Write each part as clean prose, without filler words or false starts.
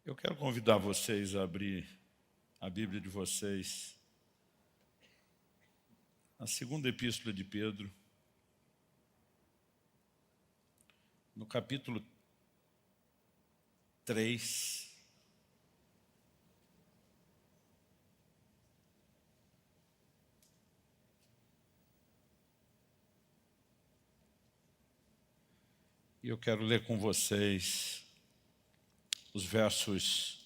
Eu quero convidar vocês a abrir a Bíblia de vocês na segunda epístola de Pedro, no capítulo 3. E eu quero ler com vocês os versos.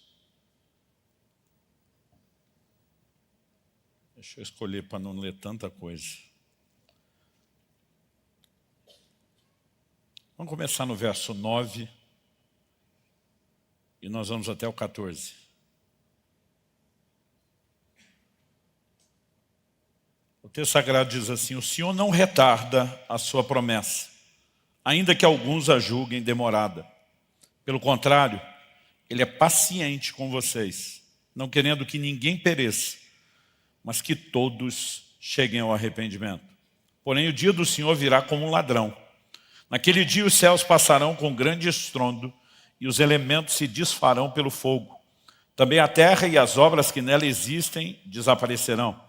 Deixa eu escolher para não ler tanta coisa. Vamos começar no verso 9 e nós vamos até o 14. O texto sagrado diz assim: o Senhor não retarda a sua promessa, ainda que alguns a julguem demorada. Pelo contrário, Ele é paciente com vocês, não querendo que ninguém pereça, mas que todos cheguem ao arrependimento. Porém, o dia do Senhor virá como um ladrão. Naquele dia os céus passarão com grande estrondo e os elementos se desfarão pelo fogo. Também a terra e as obras que nela existem desaparecerão.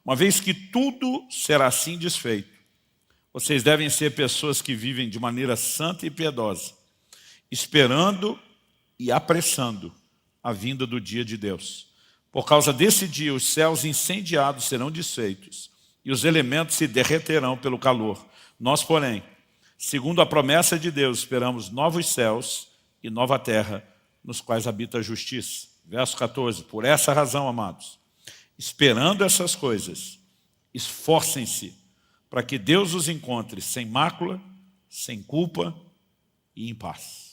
Uma vez que tudo será assim desfeito, vocês devem ser pessoas que vivem de maneira santa e piedosa, esperando e apressando a vinda do dia de Deus. Por causa desse dia, os céus incendiados serão desfeitos e os elementos se derreterão pelo calor. Nós, porém, segundo a promessa de Deus, esperamos novos céus e nova terra, nos quais habita a justiça. Verso 14. Por essa razão, amados, esperando essas coisas, esforcem-se para que Deus os encontre sem mácula, sem culpa e em paz.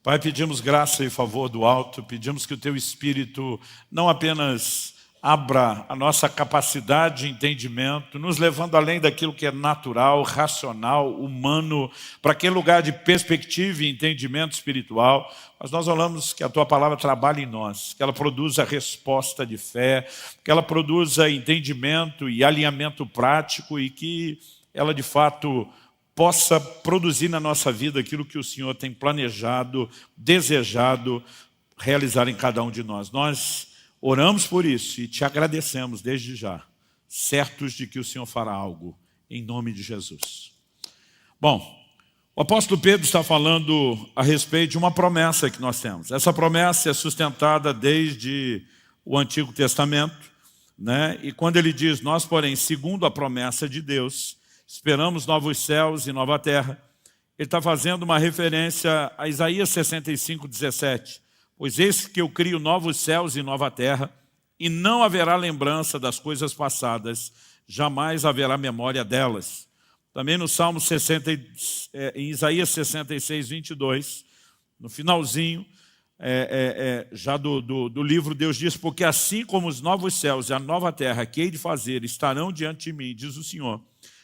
Pai, pedimos graça e favor do alto, pedimos que o Teu Espírito não apenas abra a nossa capacidade de entendimento, nos levando além daquilo que é natural, racional, humano, para aquele lugar de perspectiva e entendimento espiritual, mas nós oramos que a Tua palavra trabalhe em nós, que ela produza resposta de fé, que ela produza entendimento e alinhamento prático e que ela de fato possa produzir na nossa vida aquilo que o Senhor tem planejado, desejado realizar em cada um de nós. Nós oramos por isso e te agradecemos desde já, certos de que o Senhor fará algo, em nome de Jesus. Bom, o apóstolo Pedro está falando a respeito de uma promessa que nós temos. Essa promessa é sustentada desde o Antigo Testamento, né? E quando ele diz, nós, porém, segundo a promessa de Deus, esperamos novos céus e nova terra, ele está fazendo uma referência a Isaías 65, 17. Pois eis que eu crio novos céus e nova terra, e não haverá lembrança das coisas passadas, jamais haverá memória delas. Também no Salmo 60, em Isaías 66, 22, no finalzinho já do livro, Deus diz, porque assim como os novos céus e a nova terra que hei de fazer estarão diante de mim, diz o Senhor,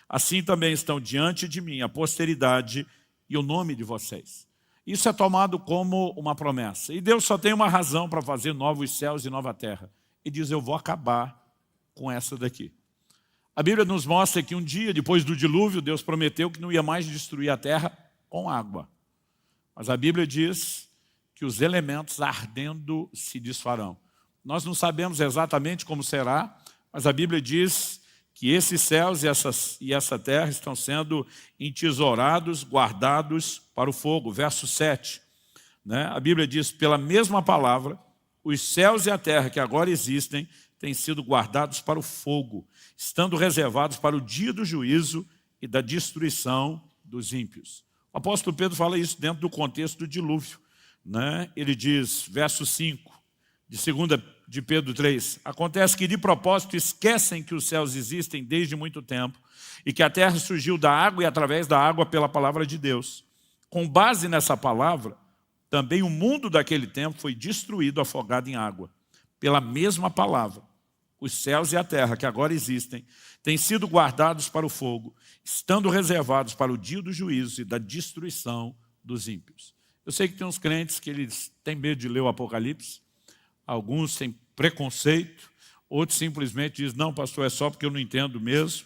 assim também estão diante de mim a posteridade e o nome de vocês. Isso é tomado como uma promessa. E Deus só tem uma razão para fazer novos céus e nova terra. E diz, eu vou acabar com essa daqui. A Bíblia nos mostra que um dia, depois do dilúvio, Deus prometeu que não ia mais destruir a terra com água. Mas a Bíblia diz que os elementos ardendo se desfarão. Nós não sabemos exatamente como será, mas a Bíblia diz que esses céus e essa terra estão sendo entesourados, guardados para o fogo. Verso 7. Né? A Bíblia diz, pela mesma palavra, os céus e a terra que agora existem têm sido guardados para o fogo, estando reservados para o dia do juízo e da destruição dos ímpios. O apóstolo Pedro fala isso dentro do contexto do dilúvio. Né? Ele diz, verso 5, de 2 de Pedro 3, acontece que de propósito esquecem que os céus existem desde muito tempo e que a terra surgiu da água e através da água pela palavra de Deus. Com base nessa palavra, também o mundo daquele tempo foi destruído, afogado em água. Pela mesma palavra, os céus e a terra que agora existem têm sido guardados para o fogo, estando reservados para o dia do juízo e da destruição dos ímpios. Eu sei que tem uns crentes que eles têm medo de ler o Apocalipse, alguns têm preconceito, outros simplesmente dizem, não, pastor, é só porque eu não entendo mesmo.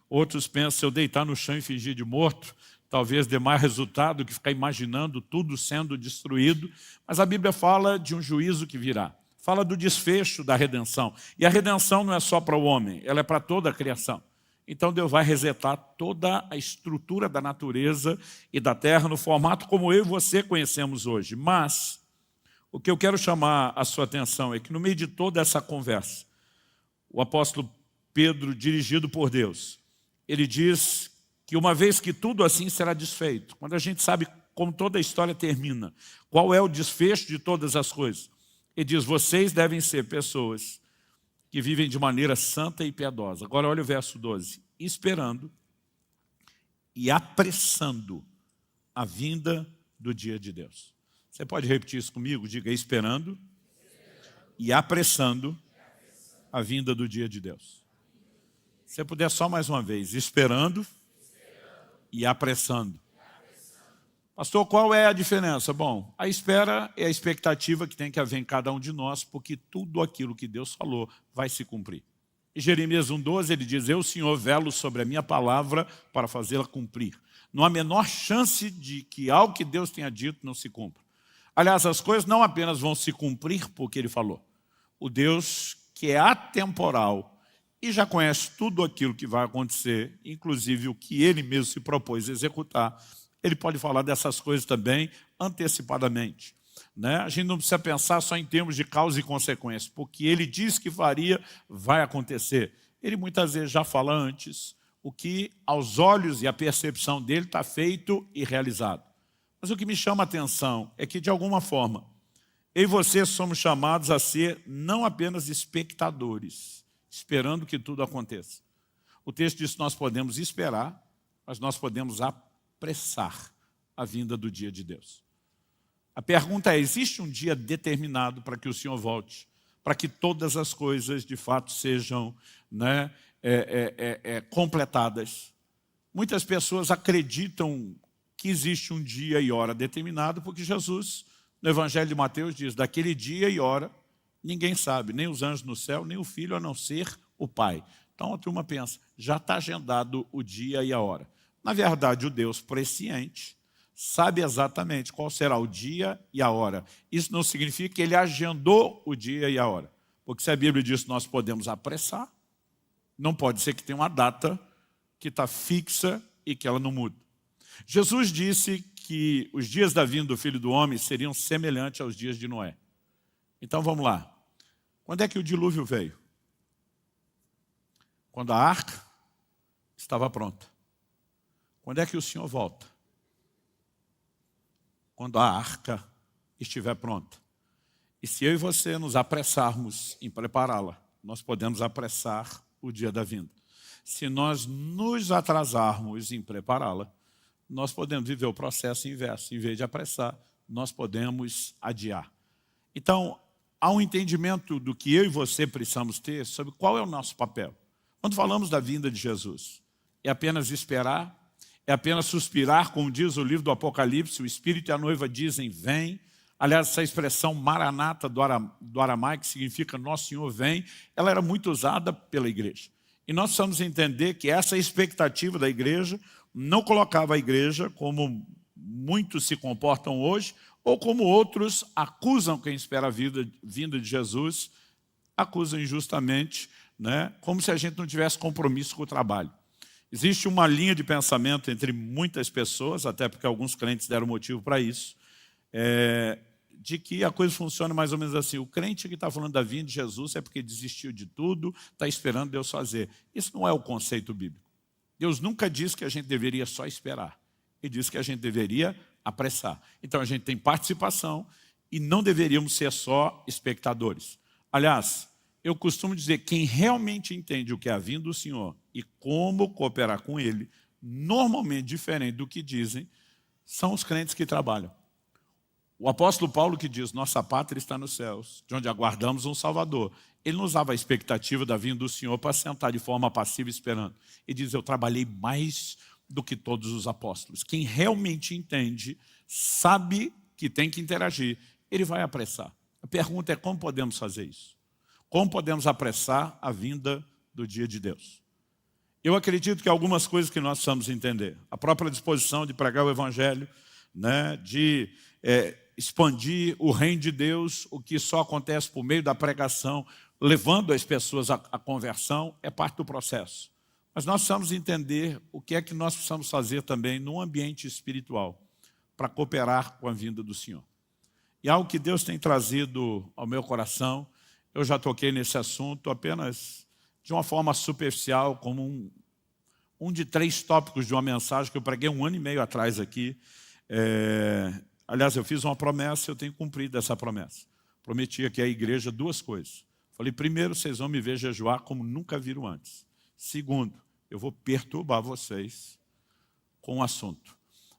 Outros pensam, se eu deitar no chão e fingir de morto, talvez dê mais resultado do que ficar imaginando tudo sendo destruído, mas a Bíblia fala de um juízo que virá. Fala do desfecho da redenção. E a redenção não é só para o homem, ela é para toda a criação. Então Deus vai resetar toda a estrutura da natureza e da terra no formato como eu e você conhecemos hoje. Mas o que eu quero chamar a sua atenção é que no meio de toda essa conversa, o apóstolo Pedro, dirigido por Deus, ele diz que uma vez que tudo assim será desfeito, quando a gente sabe como toda a história termina, qual é o desfecho de todas as coisas, ele diz, vocês devem ser pessoas que vivem de maneira santa e piedosa. Agora olha o verso 12. Esperando e apressando a vinda do dia de Deus. Você pode repetir isso comigo? Diga, esperando e apressando a vinda do dia de Deus. Se você puder só mais uma vez, esperando e apressando. Pastor, qual é a diferença? Bom, a espera é a expectativa que tem que haver em cada um de nós, porque tudo aquilo que Deus falou vai se cumprir. Em Jeremias 1,12 ele diz, eu, Senhor, velo sobre a minha palavra para fazê-la cumprir. Não há a menor chance de que algo que Deus tenha dito não se cumpra. Aliás, as coisas não apenas vão se cumprir porque Ele falou. O Deus que é atemporal e já conhece tudo aquilo que vai acontecer, inclusive o que Ele mesmo se propôs a executar, Ele pode falar dessas coisas também antecipadamente. Né? A gente não precisa pensar só em termos de causa e consequência, porque Ele diz que faria, vai acontecer. Ele muitas vezes já fala antes o que aos olhos e a percepção dele está feito e realizado. Mas o que me chama a atenção é que, de alguma forma, eu e você somos chamados a ser não apenas espectadores, esperando que tudo aconteça. O texto diz que nós podemos esperar, mas nós podemos apressar a vinda do dia de Deus. A pergunta é, existe um dia determinado para que o Senhor volte? Para que todas as coisas, de fato, sejam completadas? Muitas pessoas acreditam que existe um dia e hora determinado, porque Jesus, no Evangelho de Mateus, diz, daquele dia e hora, ninguém sabe, nem os anjos no céu, nem o Filho, a não ser o Pai. Então a turma pensa, já está agendado o dia e a hora. Na verdade, o Deus presciente sabe exatamente qual será o dia e a hora. Isso não significa que Ele agendou o dia e a hora. Porque se a Bíblia diz que nós podemos apressar, não pode ser que tenha uma data que está fixa e que ela não muda. Jesus disse que os dias da vinda do Filho do Homem seriam semelhantes aos dias de Noé. Então vamos lá. Quando é que o dilúvio veio? Quando a arca estava pronta. Quando é que o Senhor volta? Quando a arca estiver pronta. E se eu e você nos apressarmos em prepará-la, nós podemos apressar o dia da vinda. Se nós nos atrasarmos em prepará-la, nós podemos viver o processo inverso. Em vez de apressar, nós podemos adiar. Então, há um entendimento do que eu e você precisamos ter sobre qual é o nosso papel. Quando falamos da vinda de Jesus, é apenas esperar? É apenas suspirar, como diz o livro do Apocalipse, o Espírito e a noiva dizem, vem. Aliás, essa expressão maranata do aramaico, que significa Nosso Senhor vem, ela era muito usada pela igreja. E nós precisamos entender que essa expectativa da igreja não colocava a igreja como muitos se comportam hoje, ou como outros acusam quem espera a vinda de Jesus, acusam injustamente, né? Como se a gente não tivesse compromisso com o trabalho. Existe uma linha de pensamento entre muitas pessoas, até porque alguns crentes deram motivo para isso, de que a coisa funciona mais ou menos assim. O crente que está falando da vinda de Jesus é porque desistiu de tudo, está esperando Deus fazer. Isso não é o conceito bíblico. Deus nunca disse que a gente deveria só esperar. Ele disse que a gente deveria apressar. Então a gente tem participação e não deveríamos ser só espectadores. Aliás, eu costumo dizer que quem realmente entende o que é a vinda do Senhor e como cooperar com Ele, normalmente diferente do que dizem, são os crentes que trabalham. O apóstolo Paulo que diz, nossa pátria está nos céus, de onde aguardamos um Salvador. Ele não usava a expectativa da vinda do Senhor para sentar de forma passiva esperando. Ele diz, eu trabalhei mais do que todos os apóstolos. Quem realmente entende, sabe que tem que interagir, ele vai apressar. A pergunta é como podemos fazer isso? Como podemos apressar a vinda do dia de Deus? Eu acredito que algumas coisas que nós precisamos entender. A própria disposição de pregar o Evangelho, né, de expandir o reino de Deus, o que só acontece por meio da pregação, levando as pessoas à conversão, é parte do processo. Mas nós precisamos entender o que é que nós precisamos fazer também no ambiente espiritual para cooperar com a vinda do Senhor. E algo que Deus tem trazido ao meu coração, eu já toquei nesse assunto apenas de uma forma superficial, como um de 3 tópicos de uma mensagem que eu preguei 1 ano e meio atrás aqui. Aliás, eu fiz uma promessa, eu tenho cumprido essa promessa. Prometi aqui à igreja 2 coisas. Falei, primeiro, vocês vão me ver jejuar como nunca viram antes. Segundo, eu vou perturbar vocês com o assunto.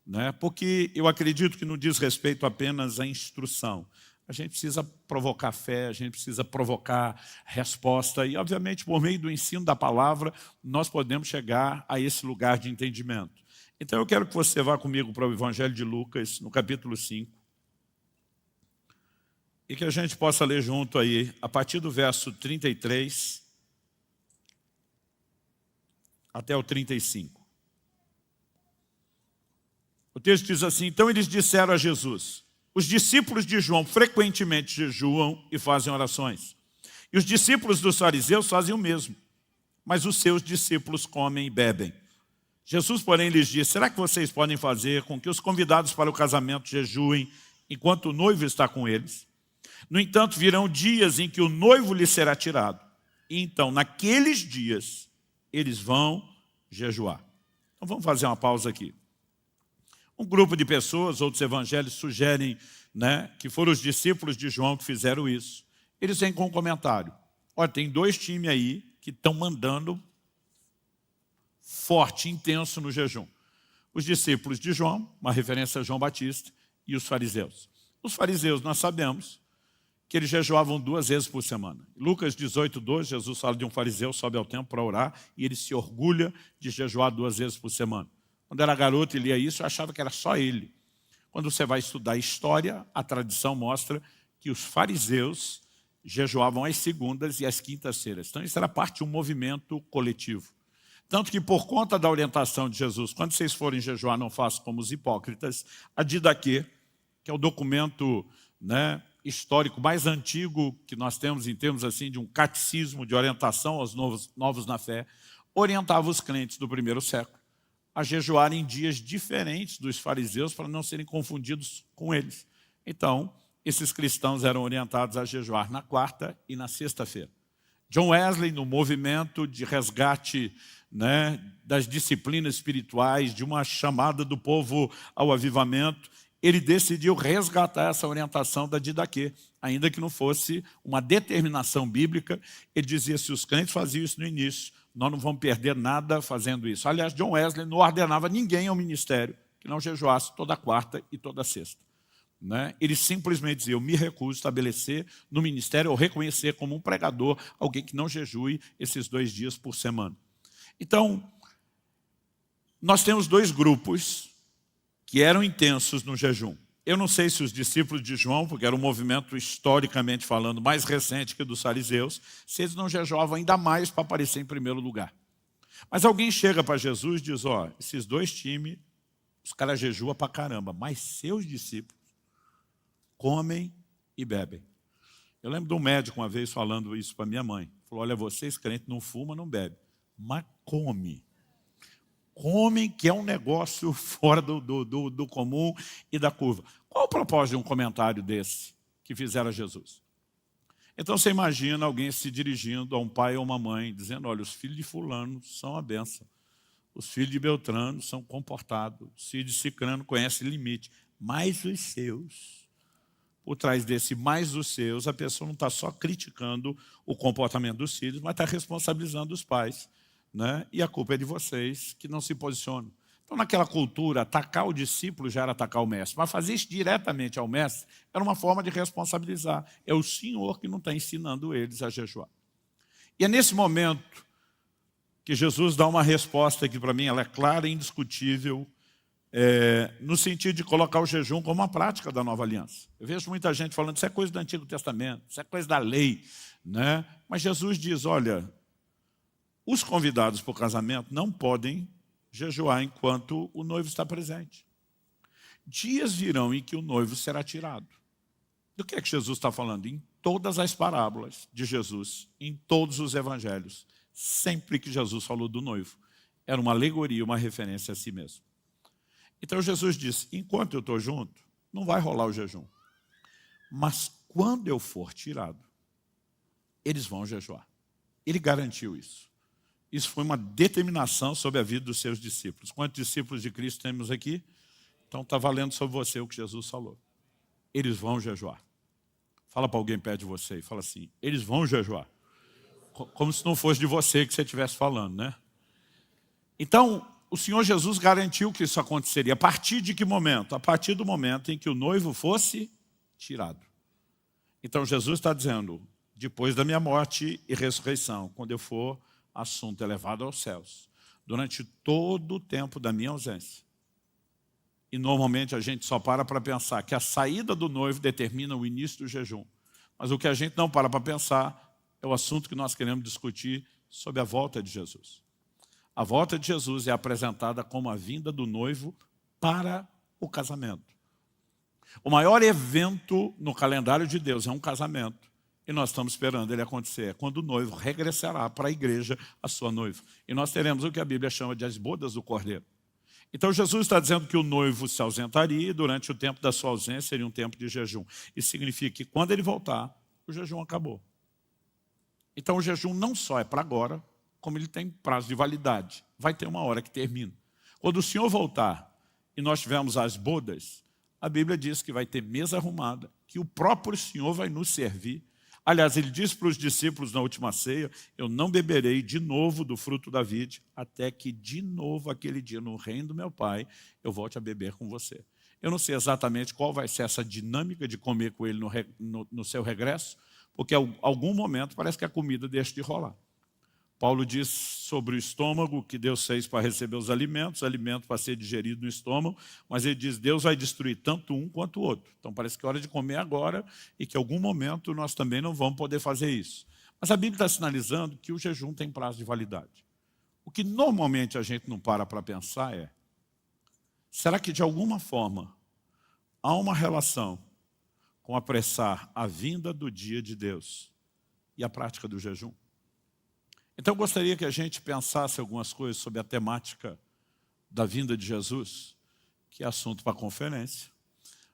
Né? Porque eu acredito que não diz respeito apenas à instrução. A gente precisa provocar fé, a gente precisa provocar resposta. E, obviamente, por meio do ensino da palavra, nós podemos chegar a esse lugar de entendimento. Então, eu quero que você vá comigo para o Evangelho de Lucas, no capítulo 5. E que a gente possa ler junto aí, a partir do verso 33 até o 35. O texto diz assim, então eles disseram a Jesus, os discípulos de João frequentemente jejuam e fazem orações. E os discípulos dos fariseus fazem o mesmo, mas os seus discípulos comem e bebem. Jesus, porém, lhes disse, será que vocês podem fazer com que os convidados para o casamento jejuem enquanto o noivo está com eles? No entanto, virão dias em que o noivo lhe será tirado. E então, naqueles dias, eles vão jejuar. Então, vamos fazer uma pausa aqui. Um grupo de pessoas, outros evangelhos sugerem, né, que foram os discípulos de João que fizeram isso. Eles vêm com um comentário. Olha, tem 2 times aí que estão mandando forte, intenso no jejum. Os discípulos de João, uma referência a João Batista, e os fariseus. Os fariseus, nós sabemos que eles jejuavam 2 vezes por semana. Lucas 18:2, Jesus fala de um fariseu, sobe ao templo para orar, e ele se orgulha de jejuar 2 vezes por semana. Quando era garoto e lia isso, eu achava que era só ele. Quando você vai estudar história, a tradição mostra que os fariseus jejuavam às segundas e às quintas-feiras. Então, isso era parte de um movimento coletivo. Tanto que, por conta da orientação de Jesus, quando vocês forem jejuar, não façam como os hipócritas, a Didaquê, que é o documento, né, histórico mais antigo que nós temos em termos assim, de um catecismo de orientação aos novos na fé, orientava os crentes do primeiro século a jejuar em dias diferentes dos fariseus para não serem confundidos com eles. Então, esses cristãos eram orientados a jejuar na quarta e na sexta-feira. John Wesley, no movimento de resgate, né, das disciplinas espirituais, de uma chamada do povo ao avivamento, ele decidiu resgatar essa orientação da Didaquê, ainda que não fosse uma determinação bíblica. Ele dizia, se os crentes faziam isso no início, nós não vamos perder nada fazendo isso. Aliás, John Wesley não ordenava ninguém ao ministério que não jejuasse toda quarta e toda sexta. Né? Ele simplesmente dizia, eu me recuso a estabelecer no ministério ou reconhecer como um pregador alguém que não jejue esses 2 dias por semana. Então, nós temos 2 grupos que eram intensos no jejum. Eu não sei se os discípulos de João, porque era um movimento historicamente falando mais recente que o dos fariseus, se eles não jejuavam ainda mais para aparecer em primeiro lugar. Mas alguém chega para Jesus e diz, ó, esses 2 times, os caras jejuam para caramba, mas seus discípulos comem e bebem. Eu lembro de um médico uma vez falando isso para minha mãe. Falou, olha, vocês crentes não fumam, não bebem, mas come. Comem, que é um negócio fora do comum e da curva. Qual o propósito de um comentário desse que fizeram a Jesus? Então você imagina alguém se dirigindo a um pai ou uma mãe, dizendo, olha, os filhos de fulano são a bênção. Os filhos de Beltrano são comportados. Os filhos de Cicrano conhecem limite. Mas os seus, por trás desse mais os seus, a pessoa não está só criticando o comportamento dos filhos, mas está responsabilizando os pais. Né? E a culpa é de vocês que não se posicionam. Então, naquela cultura, atacar o discípulo já era atacar o mestre. Mas fazer isso diretamente ao mestre era uma forma de responsabilizar. É o Senhor que não está ensinando eles a jejuar. E é nesse momento que Jesus dá uma resposta que, para mim, ela é clara e indiscutível, no sentido de colocar o jejum como uma prática da nova aliança. Eu vejo muita gente falando, isso é coisa do Antigo Testamento, isso é coisa da lei. Né? Mas Jesus diz, olha, Os convidados para o casamento não podem jejuar enquanto o noivo está presente. Dias virão em que o noivo será tirado. Do que é que Jesus está falando? Em todas as parábolas de Jesus, em todos os evangelhos, sempre que Jesus falou do noivo, era uma alegoria, uma referência a si mesmo. Então Jesus disse, enquanto eu estou junto, não vai rolar o jejum. Mas quando eu for tirado, eles vão jejuar. Ele garantiu isso. Isso foi uma determinação sobre a vida dos seus discípulos. Quantos discípulos de Cristo temos aqui? Então está valendo sobre você o que Jesus falou. Eles vão jejuar. Fala para alguém perto de você e fala assim, eles vão jejuar. Como se não fosse de você que você estivesse falando, né? Então, o Senhor Jesus garantiu que isso aconteceria. A partir de que momento? A partir do momento em que o noivo fosse tirado. Então, Jesus está dizendo, depois da minha morte e ressurreição, quando eu for assunto elevado aos céus, durante todo o tempo da minha ausência. E normalmente a gente só para pensar que a saída do noivo determina o início do jejum. Mas o que a gente não para pensar é o assunto que nós queremos discutir sobre a volta de Jesus. A volta de Jesus é apresentada como a vinda do noivo para o casamento. O maior evento no calendário de Deus é um casamento. E nós estamos esperando ele acontecer. É quando o noivo regressará para a igreja, a sua noiva. E nós teremos o que a Bíblia chama de as bodas do Cordeiro. Então Jesus está dizendo que o noivo se ausentaria e durante o tempo da sua ausência seria um tempo de jejum. Isso significa que quando ele voltar, o jejum acabou. Então o jejum não só é para agora, como ele tem prazo de validade. Vai ter uma hora que termina. Quando o Senhor voltar e nós tivermos as bodas, a Bíblia diz que vai ter mesa arrumada, que o próprio Senhor vai nos servir. Aliás, ele disse para os discípulos na última ceia, eu não beberei de novo do fruto da vide, até que de novo aquele dia no reino do meu Pai, eu volte a beber com você. Eu não sei exatamente qual vai ser essa dinâmica de comer com ele no seu regresso, porque em algum momento parece que a comida deixa de rolar. Paulo diz sobre o estômago que Deus fez para receber os alimentos para ser digerido no estômago, mas ele diz, Deus vai destruir tanto um quanto o outro. Então parece que é hora de comer agora e que em algum momento nós também não vamos poder fazer isso. Mas a Bíblia está sinalizando que o jejum tem prazo de validade. O que normalmente a gente não para pensar é, será que de alguma forma há uma relação com apressar a vinda do dia de Deus e a prática do jejum? Então eu gostaria que a gente pensasse algumas coisas sobre a temática da vinda de Jesus, que é assunto para a conferência,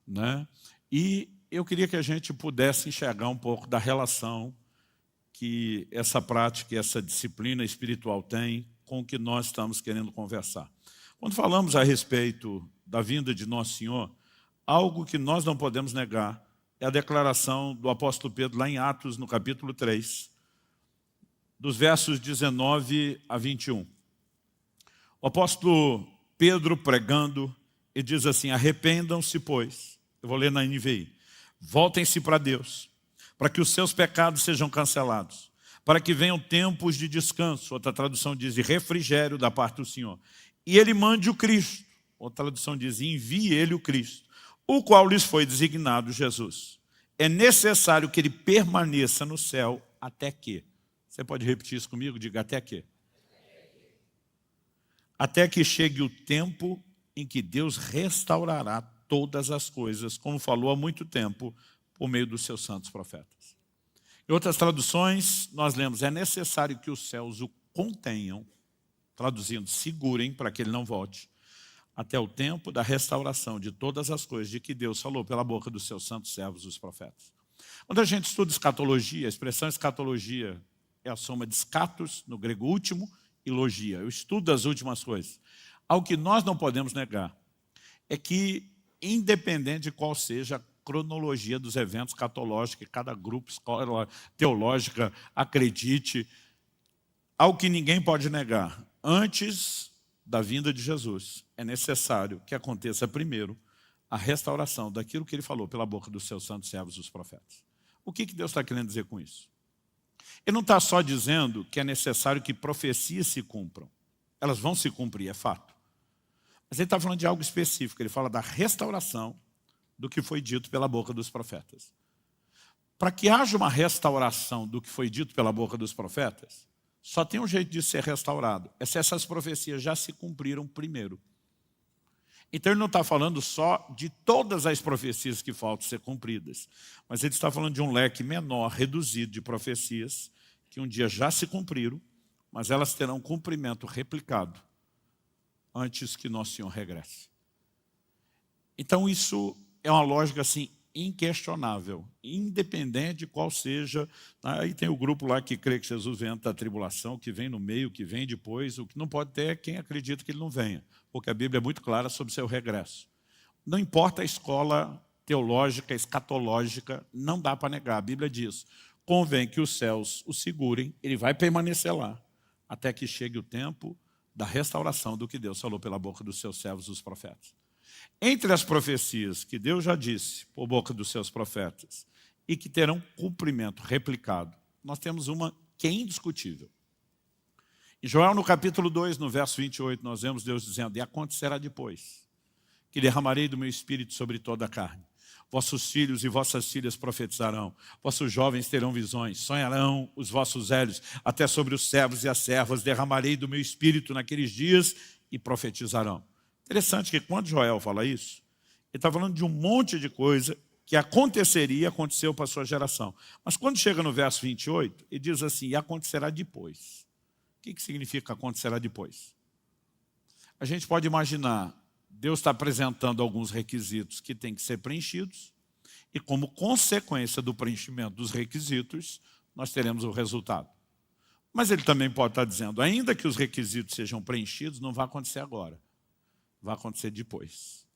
né? E eu queria que a gente pudesse enxergar um pouco da relação que essa prática e essa disciplina espiritual tem com o que nós estamos querendo conversar. Quando falamos a respeito da vinda de Nosso Senhor, algo que nós não podemos negar é a declaração do apóstolo Pedro lá em Atos, no capítulo 3, dos versos 19 a 21. O apóstolo Pedro pregando, ele diz assim, arrependam-se, pois, eu vou ler na NVI, voltem-se para Deus, para que os seus pecados sejam cancelados, para que venham tempos de descanso, outra tradução diz de refrigério da parte do Senhor, e ele mande o Cristo, outra tradução diz, envie ele o Cristo, o qual lhes foi designado Jesus. É necessário que ele permaneça no céu até que. Você pode repetir isso comigo? Diga até que. Até que chegue o tempo em que Deus restaurará todas as coisas, como falou há muito tempo, por meio dos seus santos profetas. Em outras traduções, nós lemos, é necessário que os céus o contenham, traduzindo, segurem para que ele não volte, até o tempo da restauração de todas as coisas de que Deus falou pela boca dos seus santos servos, os profetas. Quando a gente estuda escatologia, a expressão escatologia é a soma de scatos, no grego último, e logia. Eu estudo as últimas coisas. Algo que nós não podemos negar é que, independente de qual seja a cronologia dos eventos escatológicos, que cada grupo escola teológica acredite, algo que ninguém pode negar, antes da vinda de Jesus, é necessário que aconteça primeiro a restauração daquilo que ele falou pela boca dos seus santos servos, os profetas. O que Deus está querendo dizer com isso? Ele não está só dizendo que é necessário que profecias se cumpram. Elas vão se cumprir, é fato. Mas ele está falando de algo específico. Ele fala da restauração do que foi dito pela boca dos profetas. Para que haja uma restauração do que foi dito pela boca dos profetas, Só tem um jeito de ser restaurado. É se essas profecias já se cumpriram primeiro. Então ele não está falando só de todas as profecias que faltam ser cumpridas, mas ele está falando de um leque menor, reduzido de profecias, que um dia já se cumpriram, mas elas terão cumprimento replicado antes que Nosso Senhor regresse. Então isso é uma lógica assim, inquestionável, independente de qual seja. Aí tem o grupo lá que crê que Jesus vem antes da tribulação, que vem no meio, que vem depois. O que não pode ter é quem acredita que ele não venha, porque a Bíblia é muito clara sobre seu regresso. Não importa a escola teológica, escatológica, não dá para negar. A Bíblia diz, convém que os céus o segurem, ele vai permanecer lá, até que chegue o tempo da restauração do que Deus falou pela boca dos seus servos, os profetas. Entre as profecias que Deus já disse por boca dos seus profetas e que terão cumprimento replicado, nós temos uma que é indiscutível. Em Joel, no capítulo 2, no verso 28, nós vemos Deus dizendo, e acontecerá depois, que derramarei do meu espírito sobre toda a carne. Vossos filhos e vossas filhas profetizarão, vossos jovens terão visões, sonharão os vossos velhos, até sobre os servos e as servas derramarei do meu espírito naqueles dias e profetizarão. Interessante que quando Joel fala isso, ele está falando de um monte de coisa que aconteceria, aconteceu para a sua geração. Mas quando chega no verso 28, ele diz assim, e acontecerá depois. O que significa acontecerá depois? A gente pode imaginar, Deus está apresentando alguns requisitos que têm que ser preenchidos, e como consequência do preenchimento dos requisitos, nós teremos o resultado. Mas ele também pode estar dizendo, ainda que os requisitos sejam preenchidos, não vai acontecer agora. Vai acontecer depois.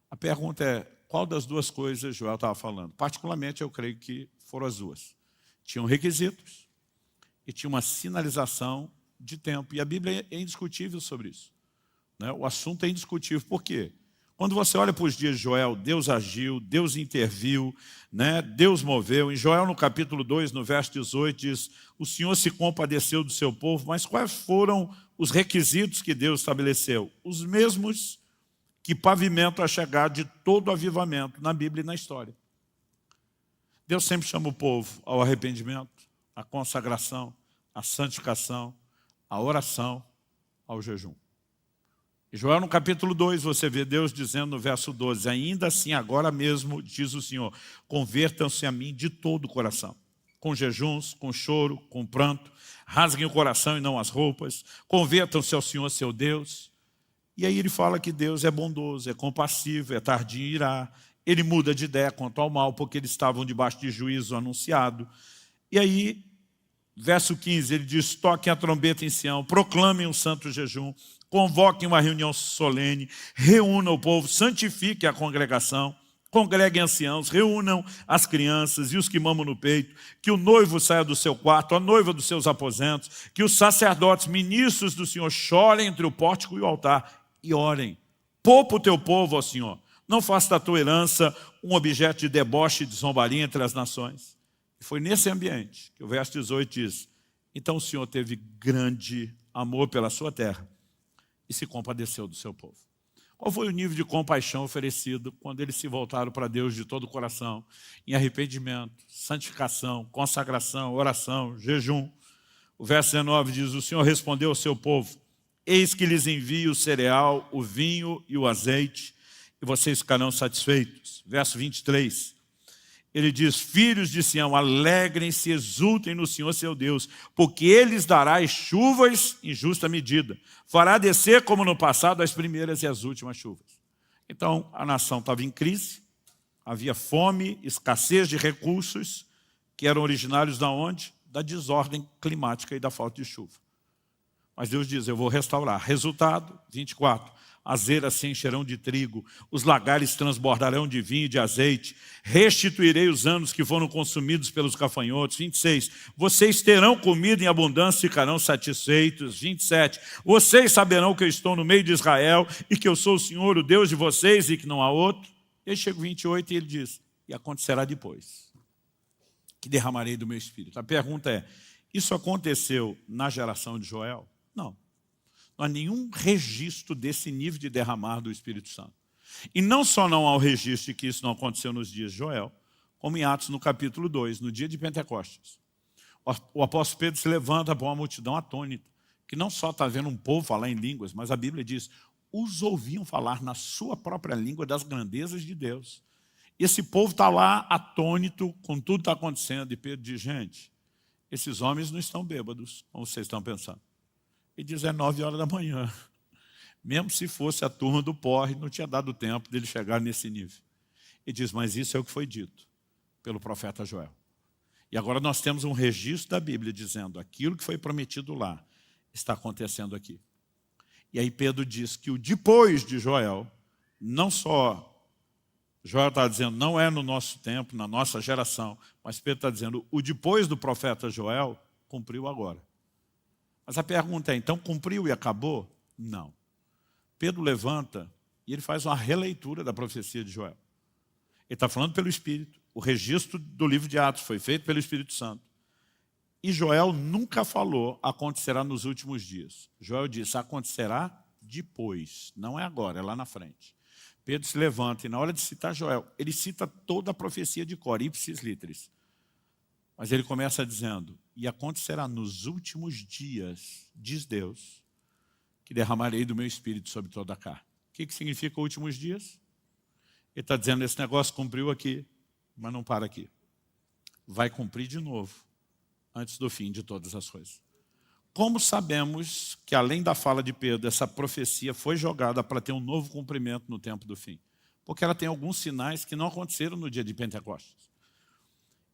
A pergunta é, qual das duas coisas Joel estava falando? Particularmente, eu creio que foram as duas. Tinham requisitos e tinha uma sinalização de tempo. E a Bíblia é indiscutível sobre isso. Né? O assunto é indiscutível. Por quê? Quando você olha para os dias de Joel, Deus agiu, Deus interviu, né? Deus moveu. Em Joel, no capítulo 2, no verso 18, diz, o Senhor se compadeceu do seu povo, mas quais foram os requisitos que Deus estabeleceu? Os mesmos que pavimentam a chegada de todo avivamento na Bíblia e na história. Deus sempre chama o povo ao arrependimento, à consagração, à santificação, à oração, ao jejum. Em Joel, no capítulo 2, você vê Deus dizendo no verso 12, ainda assim, agora mesmo, diz o Senhor, convertam-se a mim de todo o coração, com jejuns, com choro, com pranto, rasguem o coração e não as roupas, convertam-se ao Senhor, seu Deus. E aí ele fala que Deus é bondoso, é compassivo, é tardio em irar, ele muda de ideia quanto ao mal, porque eles estavam debaixo de juízo anunciado. E aí, verso 15, ele diz, toquem a trombeta em Sião, proclamem um santo jejum, convoquem uma reunião solene, reúnam o povo, santifiquem a congregação, congreguem anciãos, reúnam as crianças e os que mamam no peito, que o noivo saia do seu quarto, a noiva dos seus aposentos, que os sacerdotes, ministros do Senhor, chorem entre o pórtico e o altar e orem. Poupa o teu povo, ó Senhor, não faça da tua herança um objeto de deboche e de zombaria entre as nações. E foi nesse ambiente que o verso 18 diz, então o Senhor teve grande amor pela sua terra e se compadeceu do seu povo. Qual foi o nível de compaixão oferecido quando eles se voltaram para Deus de todo o coração, em arrependimento, santificação, consagração, oração, jejum? O verso 19 diz, o Senhor respondeu ao seu povo, eis que lhes envio o cereal, o vinho e o azeite, e vocês ficarão satisfeitos. Verso 23, ele diz, filhos de Sião, alegrem-se, exultem no Senhor seu Deus, porque Ele lhes dará as chuvas em justa medida. Fará descer, como no passado, as primeiras e as últimas chuvas. Então, a nação estava em crise, havia fome, escassez de recursos, que eram originários da onde? Da desordem climática e da falta de chuva. Mas Deus diz, eu vou restaurar. Resultado, 24. As eiras se encherão de trigo, os lagares transbordarão de vinho e de azeite, restituirei os anos que foram consumidos pelos gafanhotos. 26, vocês terão comida em abundância e ficarão satisfeitos. 27, vocês saberão que eu estou no meio de Israel e que eu sou o Senhor, o Deus de vocês e que não há outro. E aí chega o 28 e ele diz, e acontecerá depois, que derramarei do meu espírito. A pergunta é, isso aconteceu na geração de Joel? Não. Não há nenhum registro desse nível de derramar do Espírito Santo. E não só não há o registro de que isso não aconteceu nos dias de Joel, como em Atos no capítulo 2, no dia de Pentecostes. O apóstolo Pedro se levanta para uma multidão atônita, que não só está vendo um povo falar em línguas, mas a Bíblia diz, os ouviam falar na sua própria língua das grandezas de Deus. E esse povo está lá atônito com tudo que está acontecendo. E Pedro diz, gente, esses homens não estão bêbados, como vocês estão pensando. Ele diz, é 9 horas da manhã. Mesmo se fosse a turma do porre, não tinha dado tempo dele chegar nesse nível. Ele diz, mas isso é o que foi dito pelo profeta Joel. E agora nós temos um registro da Bíblia dizendo aquilo que foi prometido lá está acontecendo aqui. E aí Pedro diz que o depois de Joel, não só Joel está dizendo, não é no nosso tempo, na nossa geração, mas Pedro está dizendo, o depois do profeta Joel cumpriu agora. Mas a pergunta é, então cumpriu e acabou? Não. Pedro levanta e ele faz uma releitura da profecia de Joel. Ele está falando pelo Espírito. O registro do livro de Atos foi feito pelo Espírito Santo. E Joel nunca falou, acontecerá nos últimos dias. Joel disse, acontecerá depois. Não é agora, é lá na frente. Pedro se levanta e na hora de citar Joel, ele cita toda a profecia de cor, ipsis literis. Mas ele começa dizendo, e acontecerá nos últimos dias, diz Deus, que derramarei do meu Espírito sobre toda a carne. O que significa últimos dias? Ele está dizendo, esse negócio cumpriu aqui, mas não para aqui. Vai cumprir de novo, antes do fim de todas as coisas. Como sabemos que, além da fala de Pedro, essa profecia foi jogada para ter um novo cumprimento no tempo do fim? Porque ela tem alguns sinais que não aconteceram no dia de Pentecostes.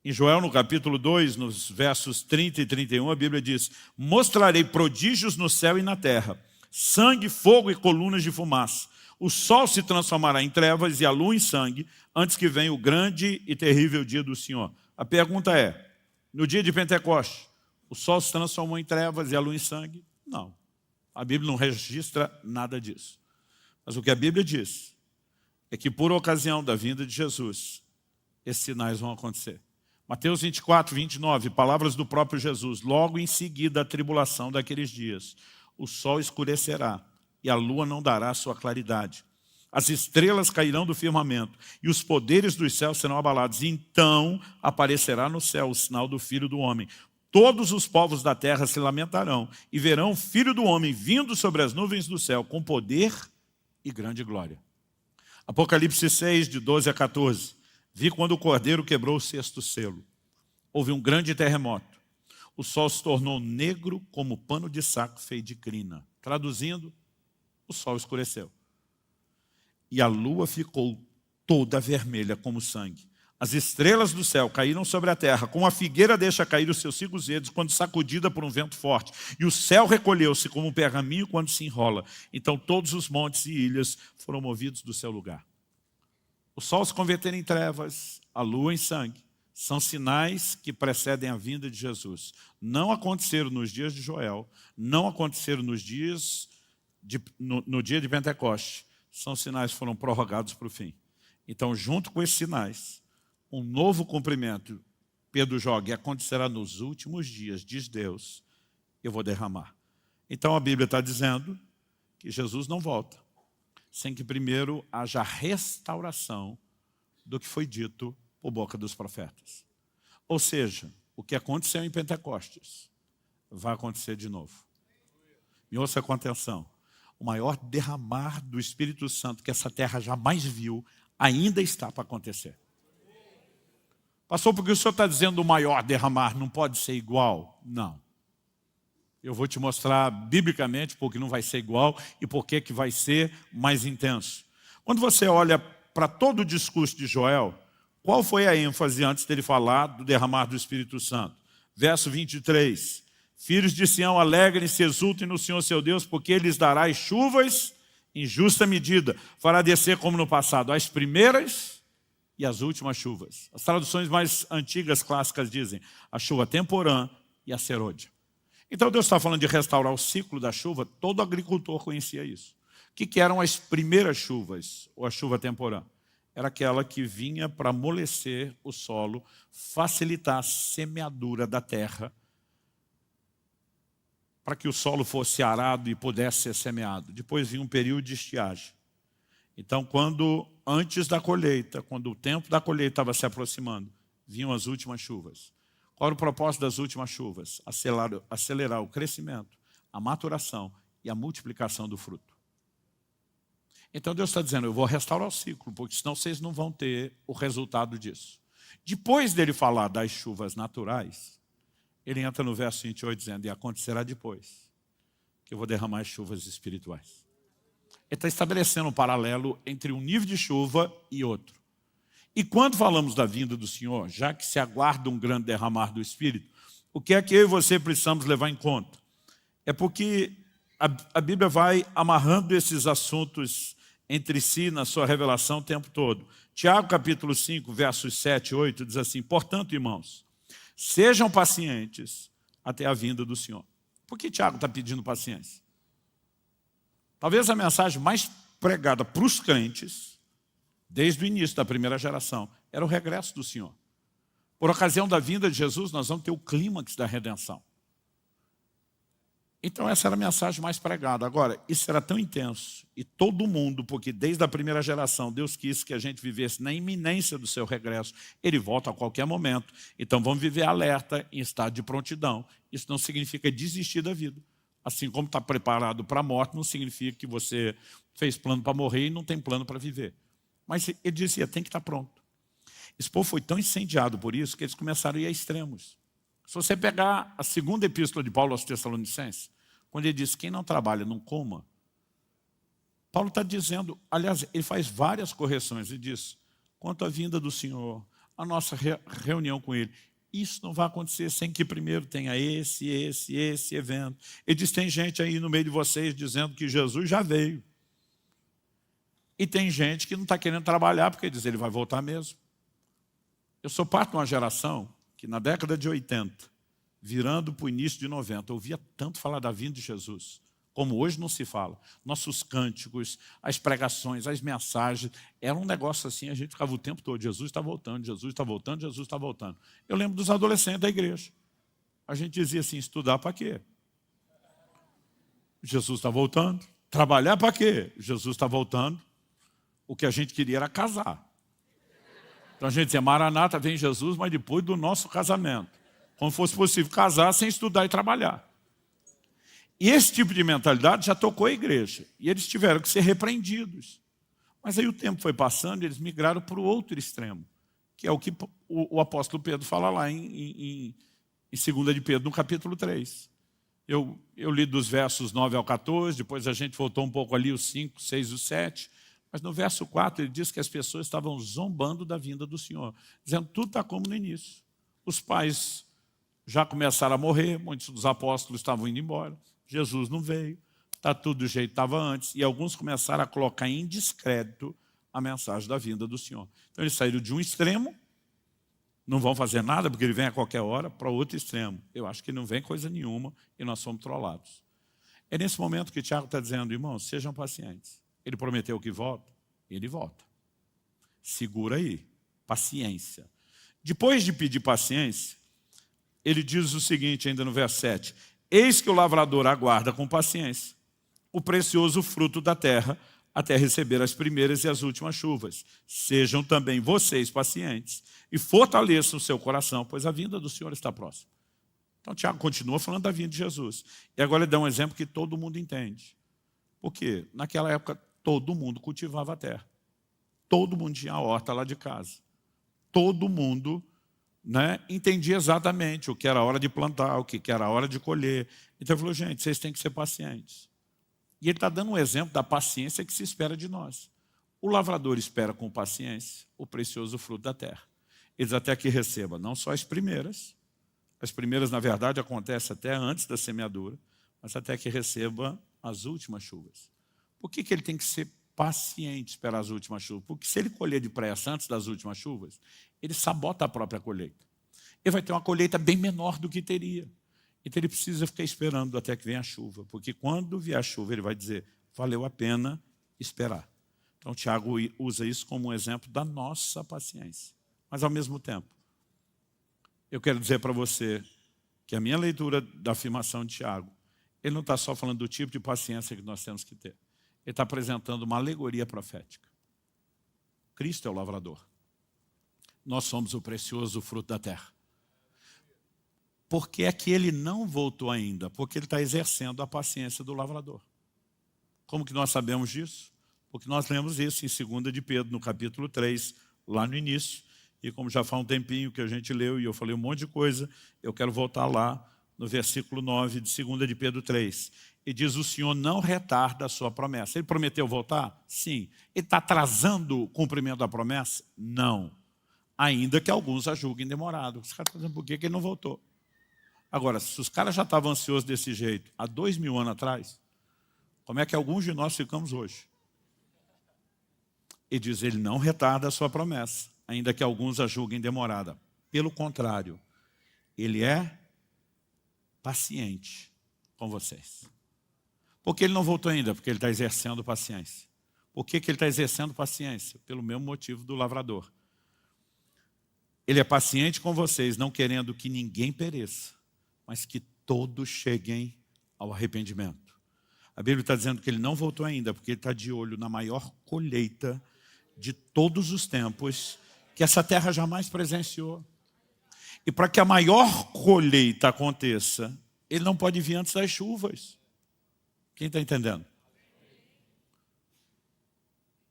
Em Joel, no capítulo 2, nos versos 30 e 31, a Bíblia diz, mostrarei prodígios no céu e na terra, sangue, fogo e colunas de fumaça. O sol se transformará em trevas e a lua em sangue, antes que venha o grande e terrível dia do Senhor. A pergunta é, no dia de Pentecostes, o sol se transformou em trevas e a lua em sangue? Não. A Bíblia não registra nada disso. Mas o que a Bíblia diz é que por ocasião da vinda de Jesus, esses sinais vão acontecer. Mateus 24, 29, palavras do próprio Jesus. Logo em seguida a tribulação daqueles dias, o sol escurecerá e a lua não dará sua claridade. As estrelas cairão do firmamento e os poderes dos céus serão abalados. E então aparecerá no céu o sinal do Filho do Homem. Todos os povos da terra se lamentarão e verão o Filho do Homem vindo sobre as nuvens do céu com poder e grande glória. Apocalipse 6, de 12 a 14. Vi quando o Cordeiro quebrou o 6º selo. Houve um grande terremoto. O sol se tornou negro como pano de saco feito de crina. Traduzindo, o sol escureceu. E a lua ficou toda vermelha como sangue. As estrelas do céu caíram sobre a terra, como a figueira deixa cair os seus cigos verdes quando sacudida por um vento forte. E o céu recolheu-se como um pergaminho quando se enrola. Então todos os montes e ilhas foram movidos do seu lugar. O sol se converter em trevas, a lua em sangue, são sinais que precedem a vinda de Jesus. Não aconteceram nos dias de Joel, não aconteceram no dia de Pentecostes. São sinais que foram prorrogados para o fim. Então, junto com esses sinais, um novo cumprimento, Pedro joga, e acontecerá nos últimos dias, diz Deus, eu vou derramar. Então a Bíblia está dizendo que Jesus não volta, sem que primeiro haja restauração do que foi dito por boca dos profetas. Ou seja, o que aconteceu em Pentecostes vai acontecer de novo. Me ouça com atenção. O maior derramar do Espírito Santo que essa terra jamais viu ainda está para acontecer. Pastor, porque o senhor está dizendo o maior derramar não pode ser igual? Não. Eu vou te mostrar biblicamente porque não vai ser igual e porque que vai ser mais intenso. Quando você olha para todo o discurso de Joel, qual foi a ênfase antes dele falar do derramar do Espírito Santo? Verso 23. Filhos de Sião, alegrem-se, exultem no Senhor seu Deus, porque Ele lhes dará as chuvas em justa medida. Fará descer como no passado as primeiras e as últimas chuvas. As traduções mais antigas, clássicas, dizem a chuva temporã e a serôdia. Então Deus está falando de restaurar o ciclo da chuva, todo agricultor conhecia isso. O que eram as primeiras chuvas, ou a chuva temporã? Era aquela que vinha para amolecer o solo, facilitar a semeadura da terra, para que o solo fosse arado e pudesse ser semeado. Depois vinha um período de estiagem. Então, antes da colheita, quando o tempo da colheita estava se aproximando, vinham as últimas chuvas. Qual era o propósito das últimas chuvas? Acelerar o crescimento, a maturação e a multiplicação do fruto. Então Deus está dizendo, eu vou restaurar o ciclo, porque senão vocês não vão ter o resultado disso. Depois dele falar das chuvas naturais, ele entra no verso 28 dizendo, e acontecerá depois que eu vou derramar as chuvas espirituais. Ele está estabelecendo um paralelo entre um nível de chuva e outro. E quando falamos da vinda do Senhor, já que se aguarda um grande derramar do Espírito, o que é que eu e você precisamos levar em conta? É porque a Bíblia vai amarrando esses assuntos entre si na sua revelação o tempo todo. Tiago capítulo 5, versos 7 e 8, diz assim, portanto, irmãos, sejam pacientes até a vinda do Senhor. Por que Tiago está pedindo paciência? Talvez a mensagem mais pregada para os crentes, desde o início da primeira geração, era o regresso do Senhor. Por ocasião da vinda de Jesus, nós vamos ter o clímax da redenção. Então essa era a mensagem mais pregada. Agora, isso era tão intenso, e todo mundo, porque desde a primeira geração, Deus quis que a gente vivesse na iminência do seu regresso. Ele volta a qualquer momento. Então vamos viver alerta, em estado de prontidão. Isso não significa desistir da vida. Assim como está preparado para a morte, não significa que você fez plano para morrer e não tem plano para viver. Mas ele dizia, tem que estar pronto. Esse povo foi tão incendiado por isso que eles começaram a ir a extremos. Se você pegar a segunda epístola de Paulo aos Tessalonicenses, quando ele diz, quem não trabalha não coma, Paulo está dizendo, aliás, ele faz várias correções e diz, quanto à vinda do Senhor, a nossa reunião com Ele, isso não vai acontecer sem que primeiro tenha esse evento. Ele diz, tem gente aí no meio de vocês dizendo que Jesus já veio. E tem gente que não está querendo trabalhar porque diz, ele vai voltar mesmo. Eu sou parte de uma geração que na década de 80, virando para o início de 90, eu ouvia tanto falar da vinda de Jesus, como hoje não se fala. Nossos cânticos, as pregações, as mensagens, era um negócio assim, a gente ficava o tempo todo, Jesus está voltando, Jesus está voltando, Jesus está voltando. Eu lembro dos adolescentes da igreja. A gente dizia assim, estudar para quê? Jesus está voltando. Trabalhar para quê? Jesus está voltando. O que a gente queria era casar. Então a gente dizia, Maranata, vem Jesus, mas depois do nosso casamento. Como fosse possível casar sem estudar e trabalhar. E esse tipo de mentalidade já tocou a igreja. E eles tiveram que ser repreendidos. Mas aí o tempo foi passando e eles migraram para o outro extremo. Que é o que o apóstolo Pedro fala lá em 2 de Pedro, no capítulo 3. Eu li dos versos 9 ao 14, depois a gente voltou um pouco ali, os 5, 6 e 7. Mas no verso 4 ele diz que as pessoas estavam zombando da vinda do Senhor. Dizendo, tudo está como no início. Os pais já começaram a morrer, muitos dos apóstolos estavam indo embora. Jesus não veio, está tudo do jeito que estava antes. E alguns começaram a colocar em descrédito a mensagem da vinda do Senhor. Então eles saíram de um extremo, não vão fazer nada porque ele vem a qualquer hora, para outro extremo. Eu acho que não vem coisa nenhuma e nós somos trollados. É nesse momento que Tiago está dizendo, irmãos, sejam pacientes. Ele prometeu que volta, ele volta. Segura aí, paciência. Depois de pedir paciência, ele diz o seguinte, ainda no verso 7, eis que o lavrador aguarda com paciência o precioso fruto da terra até receber as primeiras e as últimas chuvas. Sejam também vocês pacientes e fortaleçam o seu coração, pois a vinda do Senhor está próxima. Então Tiago continua falando da vinda de Jesus. E agora ele dá um exemplo que todo mundo entende. Por quê? Naquela época todo mundo cultivava a terra. Todo mundo tinha a horta lá de casa. Todo mundo entendia exatamente o que era a hora de plantar, o que era a hora de colher. Então ele falou, gente, vocês têm que ser pacientes. E ele está dando um exemplo da paciência que se espera de nós. O lavrador espera com paciência o precioso fruto da terra. Eles até que receba não só as primeiras, na verdade acontecem até antes da semeadura, mas até que receba as últimas chuvas. Por que ele tem que ser paciente esperar as últimas chuvas? Porque se ele colher depressa antes das últimas chuvas, ele sabota a própria colheita. Ele vai ter uma colheita bem menor do que teria. Então ele precisa ficar esperando até que venha a chuva, porque quando vier a chuva ele vai dizer, valeu a pena esperar. Então Tiago usa isso como um exemplo da nossa paciência. Mas ao mesmo tempo, eu quero dizer para você que a minha leitura da afirmação de Tiago, ele não está só falando do tipo de paciência que nós temos que ter. Ele está apresentando uma alegoria profética. Cristo é o lavrador. Nós somos o precioso fruto da terra. por que é que ele não voltou ainda? Porque ele está exercendo a paciência do lavrador. Como que nós sabemos disso? Porque nós lemos isso em 2 de Pedro, no capítulo 3, lá no início. E como já faz um tempinho que a gente leu e eu falei um monte de coisa, eu quero voltar lá no versículo 9 de 2 de Pedro 3. E diz: o Senhor não retarda a sua promessa. Ele prometeu voltar? Sim. Ele está atrasando o cumprimento da promessa? Não. Ainda que alguns a julguem demorado. Os caras estão dizendo por que ele não voltou. Agora, se os caras já estavam ansiosos desse jeito há 2000 anos atrás, como é que alguns de nós ficamos hoje? E diz: ele não retarda a sua promessa, ainda que alguns a julguem demorada. Pelo contrário, ele é paciente com vocês. Por que ele não voltou ainda? Porque ele está exercendo paciência. Por que ele está exercendo paciência? Pelo mesmo motivo do lavrador. Ele é paciente com vocês, não querendo que ninguém pereça, mas que todos cheguem ao arrependimento. A Bíblia está dizendo que ele não voltou ainda, porque ele está de olho na maior colheita de todos os tempos que essa terra jamais presenciou. E para que a maior colheita aconteça, ele não pode vir antes das chuvas. Quem está entendendo?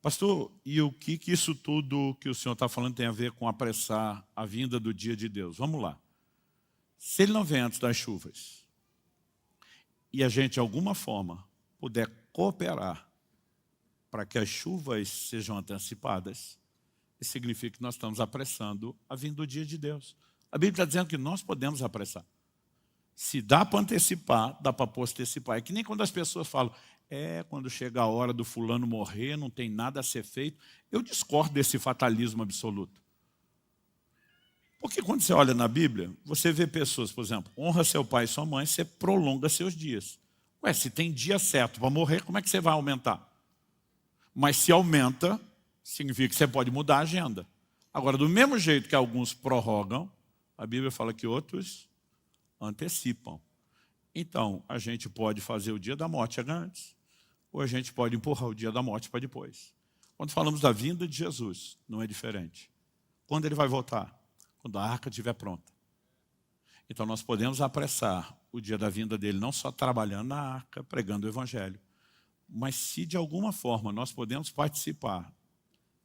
Pastor, e o que isso tudo que o senhor está falando tem a ver com apressar a vinda do dia de Deus? Vamos lá. Se ele não vem antes das chuvas, e a gente de alguma forma puder cooperar para que as chuvas sejam antecipadas, isso significa que nós estamos apressando a vinda do dia de Deus. A Bíblia está dizendo que nós podemos apressar. Se dá para antecipar, dá para postecipar. É que nem quando as pessoas falam: quando chega a hora do fulano morrer, não tem nada a ser feito. Eu discordo desse fatalismo absoluto. Porque quando você olha na Bíblia, você vê pessoas, por exemplo, honra seu pai e sua mãe, você prolonga seus dias. Se tem dia certo para morrer, como é que você vai aumentar? Mas se aumenta, significa que você pode mudar a agenda. Agora, do mesmo jeito que alguns prorrogam, a Bíblia fala que outros antecipam. Então, a gente pode fazer o dia da morte antes, ou a gente pode empurrar o dia da morte para depois. Quando falamos da vinda de Jesus, não é diferente. Quando ele vai voltar? Quando a arca estiver pronta. Então, nós podemos apressar o dia da vinda dele, não só trabalhando na arca, pregando o evangelho, mas se de alguma forma nós podemos participar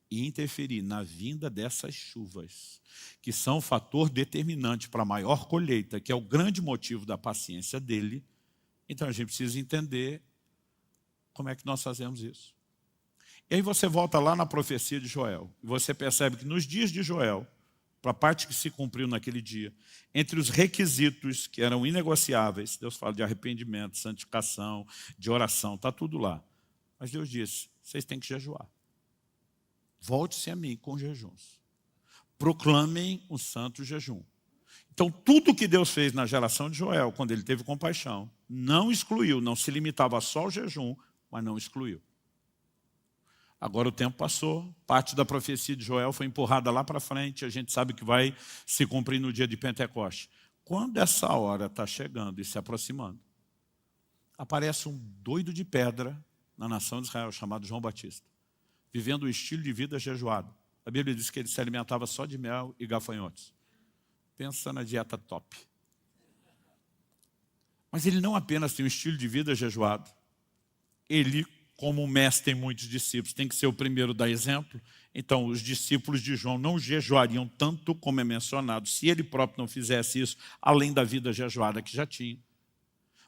e interferir na vinda dessas chuvas, que são o fator determinante para a maior colheita, que é o grande motivo da paciência dele, então a gente precisa entender como é que nós fazemos isso. E aí você volta lá na profecia de Joel, e você percebe que nos dias de Joel, para a parte que se cumpriu naquele dia, entre os requisitos que eram inegociáveis, Deus fala de arrependimento, santificação, de oração, está tudo lá. Mas Deus disse: vocês têm que jejuar. Volte-se a mim com jejuns. Proclamem um santo jejum. Então, tudo que Deus fez na geração de Joel, quando ele teve compaixão, não excluiu, não se limitava só ao jejum, mas não excluiu. Agora o tempo passou, parte da profecia de Joel foi empurrada lá para frente, a gente sabe que vai se cumprir no dia de Pentecostes. Quando essa hora está chegando e se aproximando, aparece um doido de pedra na nação de Israel, chamado João Batista, vivendo um estilo de vida jejuado. A Bíblia diz que ele se alimentava só de mel e gafanhotos. Pensa na dieta top. Mas ele não apenas tem um estilo de vida jejuado, ele, como mestre tem muitos discípulos, tem que ser o primeiro a dar exemplo. Então, os discípulos de João não jejuariam tanto como é mencionado, se ele próprio não fizesse isso, além da vida jejuada que já tinha.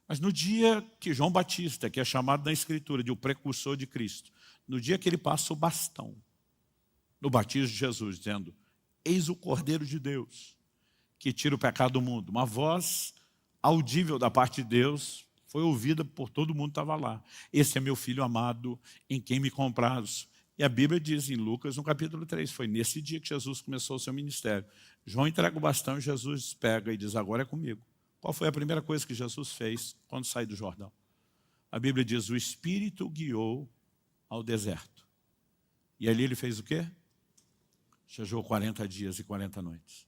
Mas no dia que João Batista, que é chamado na Escritura de o precursor de Cristo, no dia que ele passa o bastão, no batismo de Jesus, dizendo: eis o Cordeiro de Deus, que tira o pecado do mundo. Uma voz audível da parte de Deus foi ouvida por todo mundo que estava lá. Esse é meu filho amado, em quem me comprazo. E a Bíblia diz em Lucas, no capítulo 3, foi nesse dia que Jesus começou o seu ministério. João entrega o bastão e Jesus pega e diz: agora é comigo. Qual foi a primeira coisa que Jesus fez quando saiu do Jordão? A Bíblia diz: o Espírito guiou ao deserto. E ali ele fez o quê? Jejuou 40 dias e 40 noites.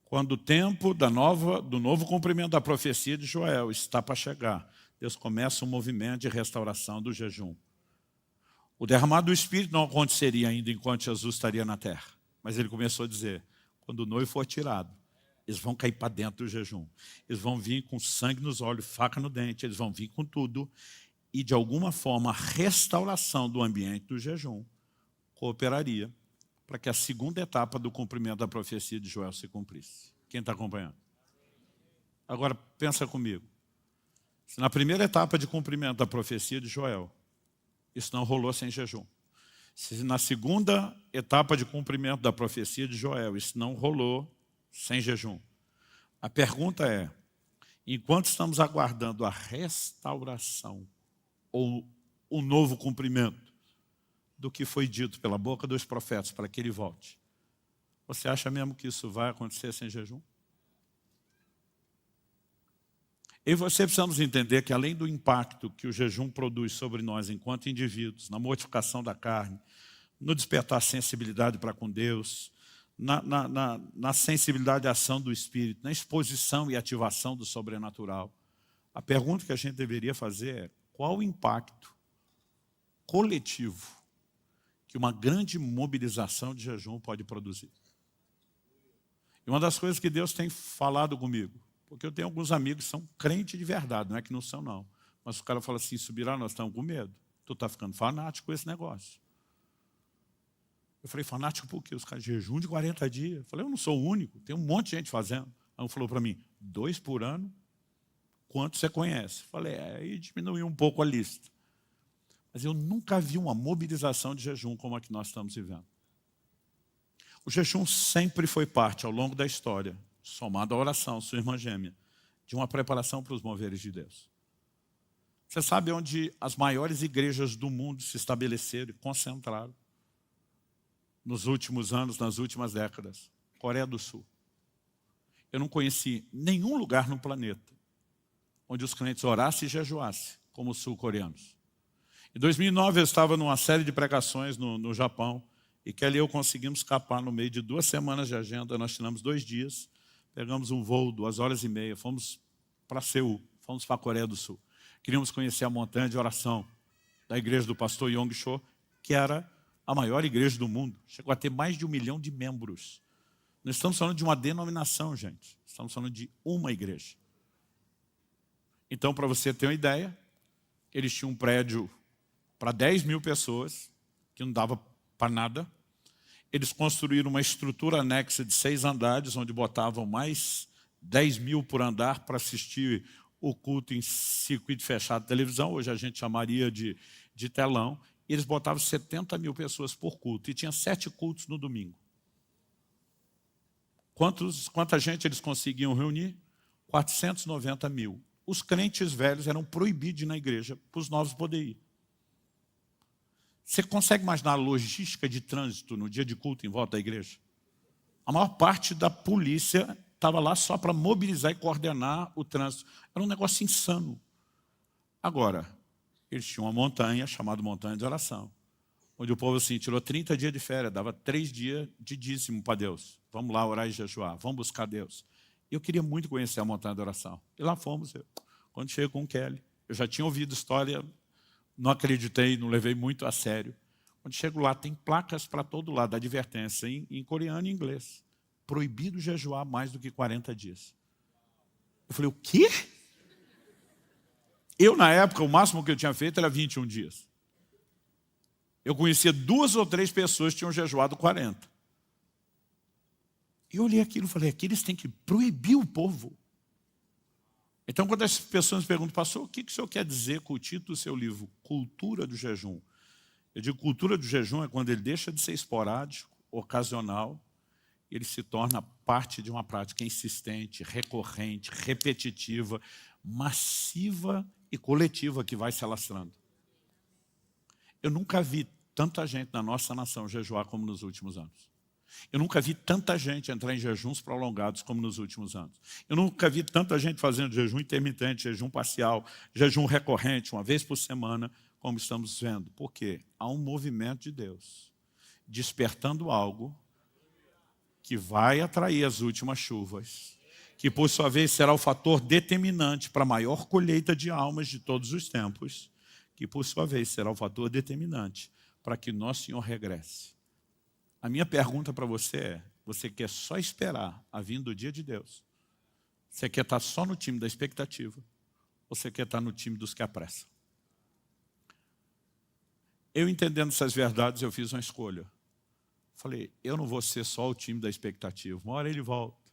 Quando o tempo do novo cumprimento da profecia de Joel está para chegar, Deus começa um movimento de restauração do jejum. O derramado do Espírito não aconteceria ainda enquanto Jesus estaria na terra. Mas ele começou a dizer: quando o noivo for tirado, Eles vão cair para dentro do jejum. Eles vão vir com sangue nos olhos, faca no dente, eles vão vir com tudo. E, de alguma forma, a restauração do ambiente do jejum cooperaria para que a segunda etapa do cumprimento da profecia de Joel se cumprisse. Quem está acompanhando? Agora, pensa comigo. Se na primeira etapa de cumprimento da profecia de Joel, isso não rolou sem jejum. Se na segunda etapa de cumprimento da profecia de Joel, isso não rolou sem jejum. A pergunta é, enquanto estamos aguardando a restauração ou o novo cumprimento do que foi dito pela boca dos profetas para que ele volte, você acha mesmo que isso vai acontecer sem jejum? Eu e você precisamos entender que, além do impacto que o jejum produz sobre nós enquanto indivíduos, na mortificação da carne, no despertar sensibilidade para com Deus, na sensibilidade à ação do Espírito, na exposição e ativação do sobrenatural, a pergunta que a gente deveria fazer é: qual o impacto coletivo que uma grande mobilização de jejum pode produzir? E uma das coisas que Deus tem falado comigo, porque eu tenho alguns amigos que são crentes de verdade, não é que não são não, mas o cara fala assim: subirá, nós estamos com medo, tu está ficando fanático com esse negócio. Eu falei: fanático por quê? Os caras, jejum de 40 dias. Eu falei: eu não sou o único, tem um monte de gente fazendo. Aí um falou para mim: 2 por ano? Quanto você conhece? Eu falei: aí diminuiu um pouco a lista. Mas eu nunca vi uma mobilização de jejum como a que nós estamos vivendo. O jejum sempre foi parte, ao longo da história, somado à oração, sua irmã gêmea, de uma preparação para os moveres de Deus. Você sabe onde as maiores igrejas do mundo se estabeleceram e concentraram nos últimos anos, nas últimas décadas? Coreia do Sul. Eu não conheci nenhum lugar no planeta onde os crentes orassem e jejuassem, como os sul-coreanos. Em 2009 eu estava numa série de pregações no Japão, e Kelly e eu conseguimos escapar no meio de 2 semanas de agenda. Nós tiramos 2 dias, pegamos um voo, 2h30, fomos para Seul, fomos para a Coreia do Sul. Queríamos conhecer a montanha de oração da igreja do pastor Yong Cho, que era a maior igreja do mundo. Chegou a ter mais de 1 milhão de membros. Não estamos falando de uma denominação, gente. Estamos falando de uma igreja. Então, para você ter uma ideia, eles tinham um prédio para 10 mil pessoas, que não dava para nada. Eles construíram uma estrutura anexa de 6 andares, onde botavam mais 10 mil por andar para assistir o culto em circuito fechado de televisão. Hoje a gente chamaria de telão. E eles botavam 70 mil pessoas por culto. E tinha 7 cultos no domingo. Quanta gente eles conseguiam reunir? 490 mil. Os crentes velhos eram proibidos de ir na igreja para os novos poderem ir. Você consegue imaginar a logística de trânsito no dia de culto em volta da igreja? A maior parte da polícia estava lá só para mobilizar e coordenar o trânsito. Era um negócio insano. Agora, eles tinham uma montanha chamada Montanha de Oração, onde o povo assim, tirou 30 dias de férias, dava 3 dias de dízimo para Deus. Vamos lá orar e jejuar, vamos buscar Deus. Eu queria muito conhecer a Montanha de Oração. E lá fomos. Quando cheguei com o Kelly, eu já tinha ouvido história, não acreditei, não levei muito a sério. Quando chego lá, tem placas para todo lado, advertência, em coreano e inglês. Proibido jejuar mais do que 40 dias. Eu falei: o quê? Eu, na época, o máximo que eu tinha feito era 21 dias. Eu conhecia 2 ou 3 pessoas que tinham jejuado 40. E eu olhei aquilo e falei: aqui eles têm que proibir o povo. Então, quando as pessoas me perguntam: pastor, o que o senhor quer dizer com o título do seu livro, Cultura do Jejum? Eu digo: cultura do jejum é quando ele deixa de ser esporádico, ocasional, e ele se torna parte de uma prática insistente, recorrente, repetitiva, massiva e coletiva que vai se alastrando. Eu nunca vi tanta gente na nossa nação jejuar como nos últimos anos. Eu nunca vi tanta gente entrar em jejuns prolongados como nos últimos anos. Eu nunca vi tanta gente fazendo jejum intermitente, jejum parcial, jejum recorrente, uma vez por semana, como estamos vendo. Por quê? Há um movimento de Deus despertando algo que vai atrair as últimas chuvas, que por sua vez será o fator determinante para a maior colheita de almas de todos os tempos, que por sua vez será o fator determinante para que nosso Senhor regresse. A minha pergunta para você é: Você quer só esperar a vinda do dia de Deus? Você quer estar só no time da expectativa? Ou você quer estar no time dos que apressam? Eu entendendo essas verdades, eu fiz uma escolha. Falei, eu não vou ser só o time da expectativa. Uma hora ele volta.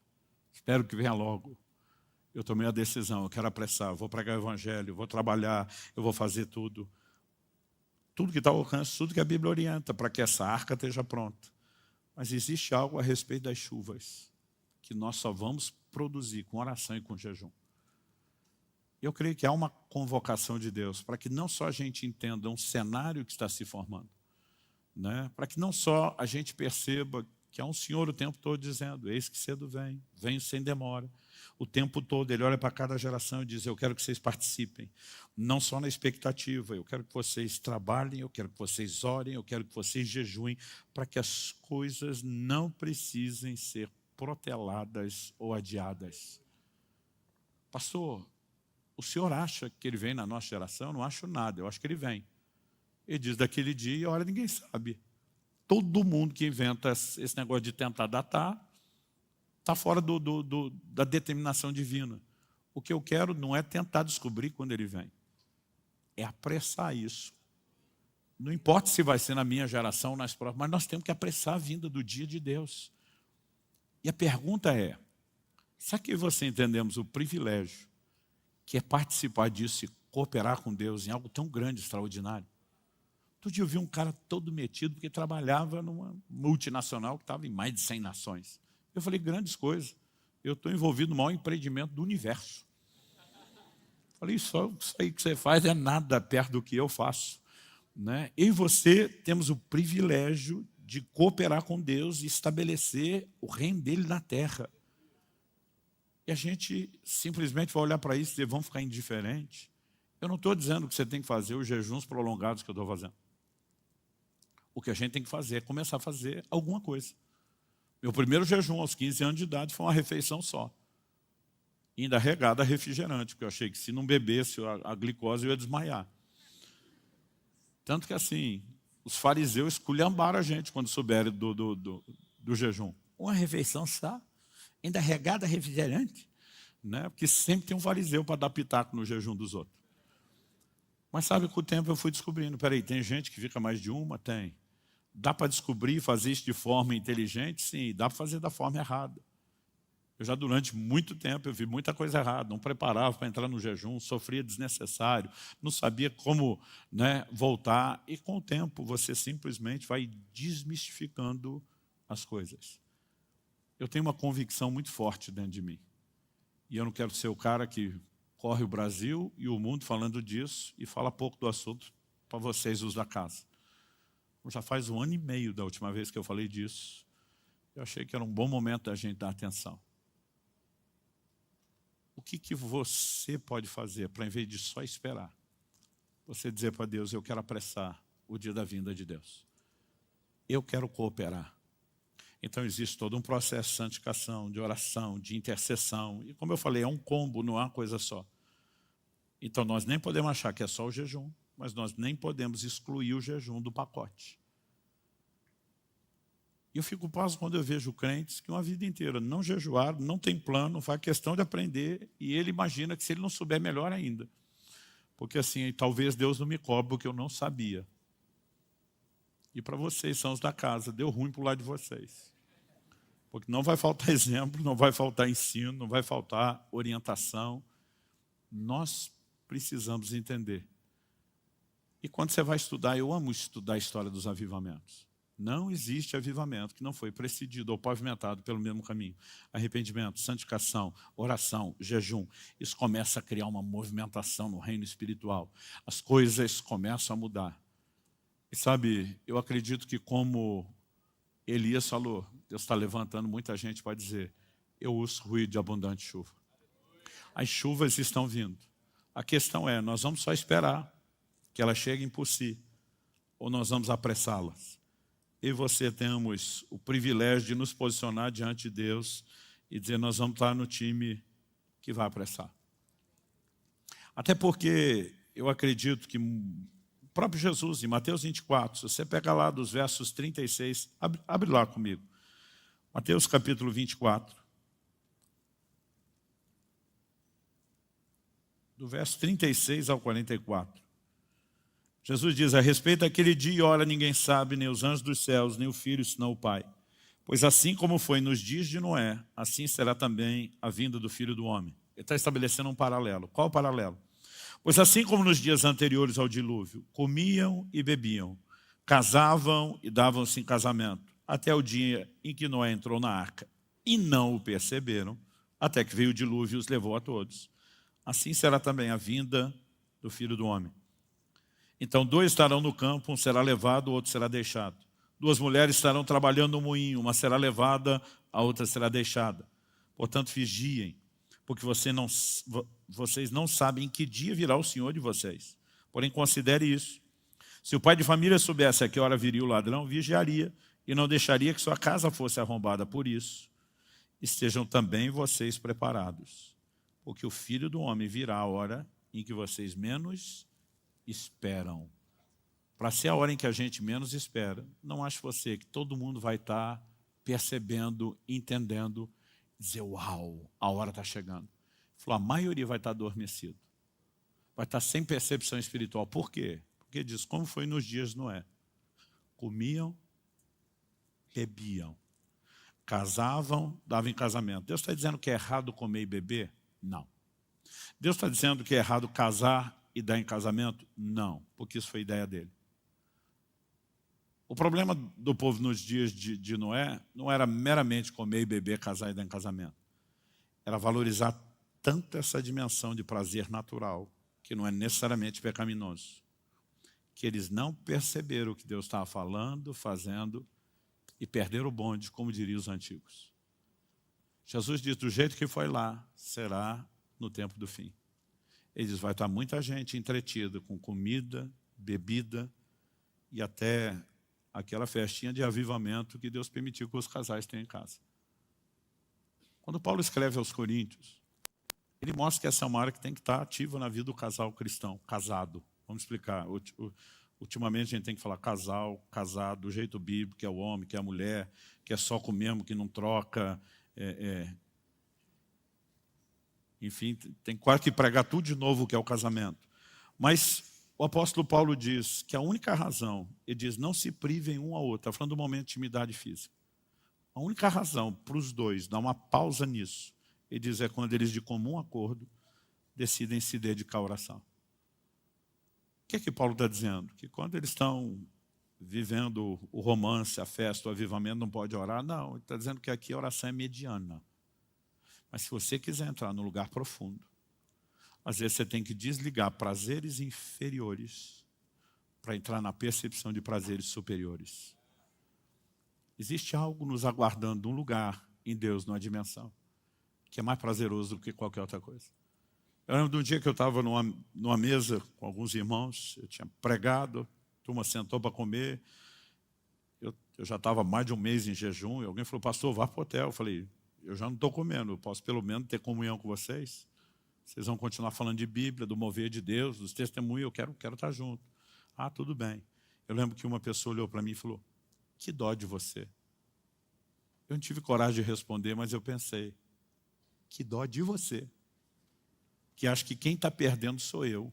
Espero que venha logo. Eu tomei a decisão, eu quero apressar, eu vou pregar o evangelho, eu vou trabalhar, eu vou fazer tudo. Tudo que está ao alcance, tudo que a Bíblia orienta, para que essa arca esteja pronta. Mas existe algo a respeito das chuvas, que nós só vamos produzir com oração e com jejum. Eu creio que há uma convocação de Deus, para que não só a gente entenda um cenário que está se formando, né? Para que não só a gente perceba que há um Senhor o tempo todo dizendo, eis que cedo vem, venho sem demora. O tempo todo ele olha para cada geração e diz, eu quero que vocês participem, não só na expectativa, eu quero que vocês trabalhem, eu quero que vocês orem, eu quero que vocês jejuem, para que as coisas não precisem ser proteladas ou adiadas. Pastor, o senhor acha que ele vem na nossa geração? Eu não acho nada, eu acho que ele vem. Ele diz, daquele dia e hora ninguém sabe. Todo mundo que inventa esse negócio de tentar datar, está fora da determinação divina. O que eu quero não é tentar descobrir quando ele vem. É apressar isso. Não importa se vai ser na minha geração ou nas próximas, mas nós temos que apressar a vinda do dia de Deus. E a pergunta é, será que você entendemos o privilégio que é participar disso e cooperar com Deus em algo tão grande, extraordinário? Outro dia eu vi um cara todo metido porque trabalhava numa multinacional que estava em mais de 100 nações. Eu falei, grandes coisas. Eu estou envolvido no maior empreendimento do universo. Falei, só isso aí que você faz é nada perto do que eu faço, né? Eu e você temos o privilégio de cooperar com Deus e estabelecer o reino dele na terra. E a gente simplesmente vai olhar para isso e dizer, vamos ficar indiferentes. Eu não estou dizendo que você tem que fazer os jejuns prolongados que eu estou fazendo. O que a gente tem que fazer é começar a fazer alguma coisa. Meu primeiro jejum aos 15 anos de idade foi uma refeição só. Ainda regada a refrigerante, porque eu achei que se não bebesse a glicose eu ia desmaiar. Tanto que assim, os fariseus esculhambaram a gente quando souberam do jejum. Uma refeição só, ainda regada a refrigerante, né? Porque sempre tem um fariseu para dar pitaco no jejum dos outros. Mas sabe, com o tempo eu fui descobrindo, peraí, tem gente que fica mais de uma? Tem. Dá para descobrir e fazer isso de forma inteligente? Sim, dá para fazer da forma errada. Eu já durante muito tempo eu vi muita coisa errada, não preparava para entrar no jejum, sofria desnecessário, não sabia como, né, voltar. E com o tempo você simplesmente vai desmistificando as coisas. Eu tenho uma convicção muito forte dentro de mim. E eu não quero ser o cara que corre o Brasil e o mundo falando disso e fala pouco do assunto para vocês, os da casa. Já faz 1 ano e meio da última vez que eu falei disso. Eu achei que era um bom momento da gente dar atenção. O que você pode fazer para, em vez de só esperar, você dizer para Deus, eu quero apressar o dia da vinda de Deus. Eu quero cooperar. Então existe todo um processo de santificação, de oração, de intercessão. E como eu falei, é um combo, não é uma coisa só. Então nós nem podemos achar que é só o jejum, mas nós nem podemos excluir o jejum do pacote. E eu fico pasmo quando eu vejo crentes que uma vida inteira não jejuaram, não tem plano, faz questão de aprender, e ele imagina que se ele não souber, melhor ainda. Porque assim, talvez Deus não me cobre porque eu não sabia. E para vocês, são os da casa, deu ruim para o lado de vocês. Porque não vai faltar exemplo, não vai faltar ensino, não vai faltar orientação. Nós precisamos entender. E quando você vai estudar, eu amo estudar a história dos avivamentos. Não existe avivamento que não foi precedido ou pavimentado pelo mesmo caminho. Arrependimento, santificação, oração, jejum. Isso começa a criar uma movimentação no reino espiritual. As coisas começam a mudar. E sabe, eu acredito que como Elias falou, Deus está levantando muita gente para dizer, eu uso ruído de abundante chuva. As chuvas estão vindo. A questão é, nós vamos só esperar que elas cheguem por si, ou nós vamos apressá-las. Eu e você temos o privilégio de nos posicionar diante de Deus e dizer, nós vamos estar no time que vai apressar. Até porque eu acredito que o próprio Jesus, em Mateus 24, se você pegar lá dos versos 36, abre lá comigo. Mateus capítulo 24, do verso 36 ao 44. Jesus diz: a respeito daquele dia e hora ninguém sabe, nem os anjos dos céus, nem o Filho, senão o Pai. Pois assim como foi nos dias de Noé, assim será também a vinda do Filho do Homem. Ele está estabelecendo um paralelo. Qual o paralelo? Pois assim como nos dias anteriores ao dilúvio, comiam e bebiam, casavam e davam-se em casamento, até o dia em que Noé entrou na arca, e não o perceberam, até que veio o dilúvio e os levou a todos. Assim será também a vinda do Filho do Homem. Então 2 estarão no campo, um será levado, o outro será deixado. 2 mulheres estarão trabalhando no moinho, uma será levada, a outra será deixada. Portanto, vigiem, porque vocês não sabem em que dia virá o Senhor de vocês. Porém, considere isso. Se o pai de família soubesse a que hora viria o ladrão, vigiaria e não deixaria que sua casa fosse arrombada. Por isso, estejam também vocês preparados, porque o Filho do Homem virá a hora em que vocês menos esperam. Para ser a hora em que a gente menos espera, não ache você que todo mundo vai estar percebendo, entendendo, dizer, uau, a hora está chegando. Ele falou, a maioria vai estar adormecido. Vai estar sem percepção espiritual. Por quê? Porque diz, como foi nos dias de Noé. Comiam, bebiam, casavam, davam em casamento. Deus está dizendo que é errado comer e beber? Não. Deus está dizendo que é errado casar e dar em casamento? Não, porque isso foi ideia dele. O problema do povo nos dias de Noé não era meramente comer e beber, casar e dar em casamento. Era valorizar tanto essa dimensão de prazer natural, que não é necessariamente pecaminoso, que eles não perceberam o que Deus estava falando, fazendo, e perderam o bonde, como diriam os antigos. Jesus diz, do jeito que foi lá, será no tempo do fim. Ele diz, vai estar muita gente entretida com comida, bebida e até aquela festinha de avivamento que Deus permitiu que os casais tenham em casa. Quando Paulo escreve aos Coríntios, ele mostra que essa é uma área que tem que estar ativa na vida do casal cristão, casado. Vamos explicar. Ultimamente a gente tem que falar casal, casado, do jeito bíblico, que é o homem, que é a mulher, que é só com o mesmo, que não troca. Enfim, tem quase que pregar tudo de novo o que é o casamento. Mas o apóstolo Paulo diz que a única razão, ele diz, não se privem um ao outro, está falando do momento de intimidade física. A única razão para os dois dar uma pausa nisso, ele diz, é quando eles de comum acordo decidem se dedicar à oração. O que é que Paulo está dizendo? Que quando eles estão vivendo o romance, a festa, o avivamento, não pode orar? Não, ele está dizendo que aqui a oração é mediana. Mas se você quiser entrar no lugar profundo, às vezes você tem que desligar prazeres inferiores para entrar na percepção de prazeres superiores. Existe algo nos aguardando, um lugar em Deus, numa dimensão, que é mais prazeroso do que qualquer outra coisa. Eu lembro de um dia que eu estava numa mesa com alguns irmãos, eu tinha pregado, a turma sentou para comer, eu já estava mais de um mês em jejum, e alguém falou, pastor, vá para o hotel. Eu falei, eu já não estou comendo, eu posso pelo menos ter comunhão com vocês. Vocês vão continuar falando de Bíblia, do mover de Deus, dos testemunhos, eu quero estar junto. Ah, tudo bem. Eu lembro que uma pessoa olhou para mim e falou, que dó de você. Eu não tive coragem de responder, mas eu pensei, que dó de você. Que acho que quem está perdendo sou eu.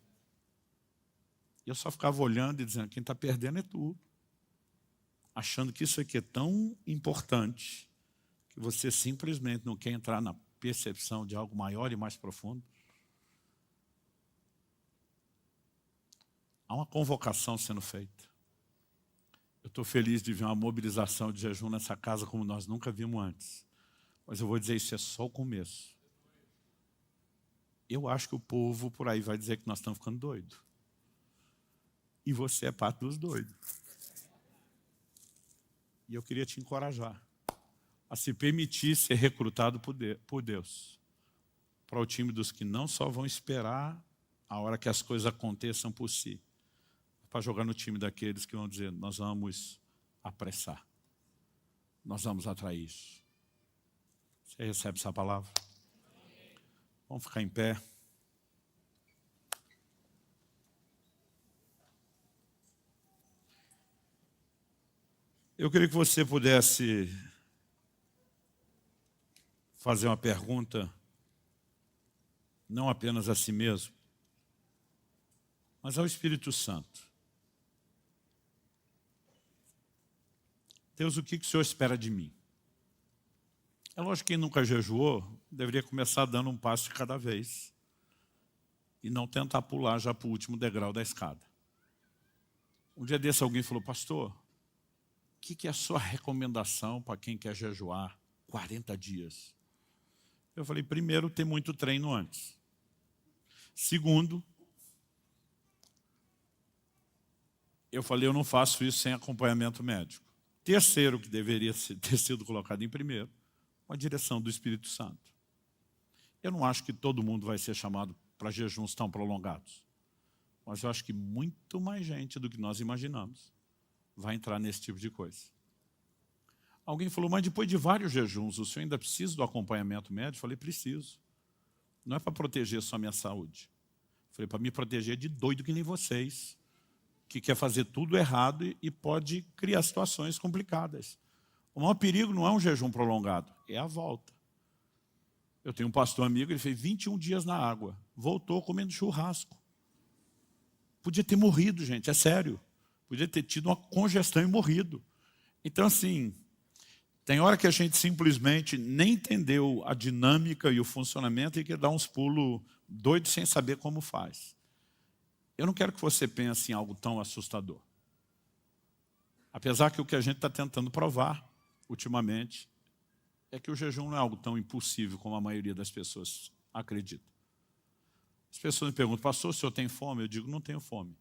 E eu só ficava olhando e dizendo, quem está perdendo é tu. Achando que isso aqui é tão importante, que você simplesmente não quer entrar na percepção de algo maior e mais profundo. Há uma convocação sendo feita. Eu estou feliz de ver uma mobilização de jejum nessa casa como nós nunca vimos antes. Mas eu vou dizer, isso é só o começo. Eu acho que o povo por aí vai dizer que nós estamos ficando doidos. E você é parte dos doidos. E eu queria te encorajar a se permitir ser recrutado por Deus. Para o time dos que não só vão esperar a hora que as coisas aconteçam por si, para jogar no time daqueles que vão dizer, nós vamos apressar. Nós vamos atrair isso. Você recebe essa palavra? Vamos ficar em pé. Eu queria que você pudesse fazer uma pergunta, não apenas a si mesmo, mas ao Espírito Santo. Deus, o que o Senhor espera de mim? É lógico que quem nunca jejuou deveria começar dando um passo de cada vez e não tentar pular já para o último degrau da escada. Um dia desse alguém falou, pastor, o que é a sua recomendação para quem quer jejuar 40 dias? Eu falei, primeiro, ter muito treino antes. Segundo, eu falei, eu não faço isso sem acompanhamento médico. Terceiro, que deveria ter sido colocado em primeiro, a direção do Espírito Santo. Eu não acho que todo mundo vai ser chamado para jejuns tão prolongados, mas eu acho que muito mais gente do que nós imaginamos vai entrar nesse tipo de coisa. Alguém falou, mas depois de vários jejuns, o senhor ainda precisa do acompanhamento médico? Eu falei, preciso. Não é para proteger só a minha saúde. Eu falei, para me proteger de doido que nem vocês, que quer fazer tudo errado e pode criar situações complicadas. O maior perigo não é um jejum prolongado, é a volta. Eu tenho um pastor amigo, ele fez 21 dias na água, voltou comendo churrasco. Podia ter morrido, gente, é sério. Podia ter tido uma congestão e morrido. Então, assim, tem hora que a gente simplesmente nem entendeu a dinâmica e o funcionamento e quer dar uns pulos doidos sem saber como faz. Eu não quero que você pense em algo tão assustador. Apesar que o que a gente está tentando provar, ultimamente, é que o jejum não é algo tão impossível como a maioria das pessoas acredita. As pessoas me perguntam, pastor, o senhor tem fome? Eu digo, não tenho fome.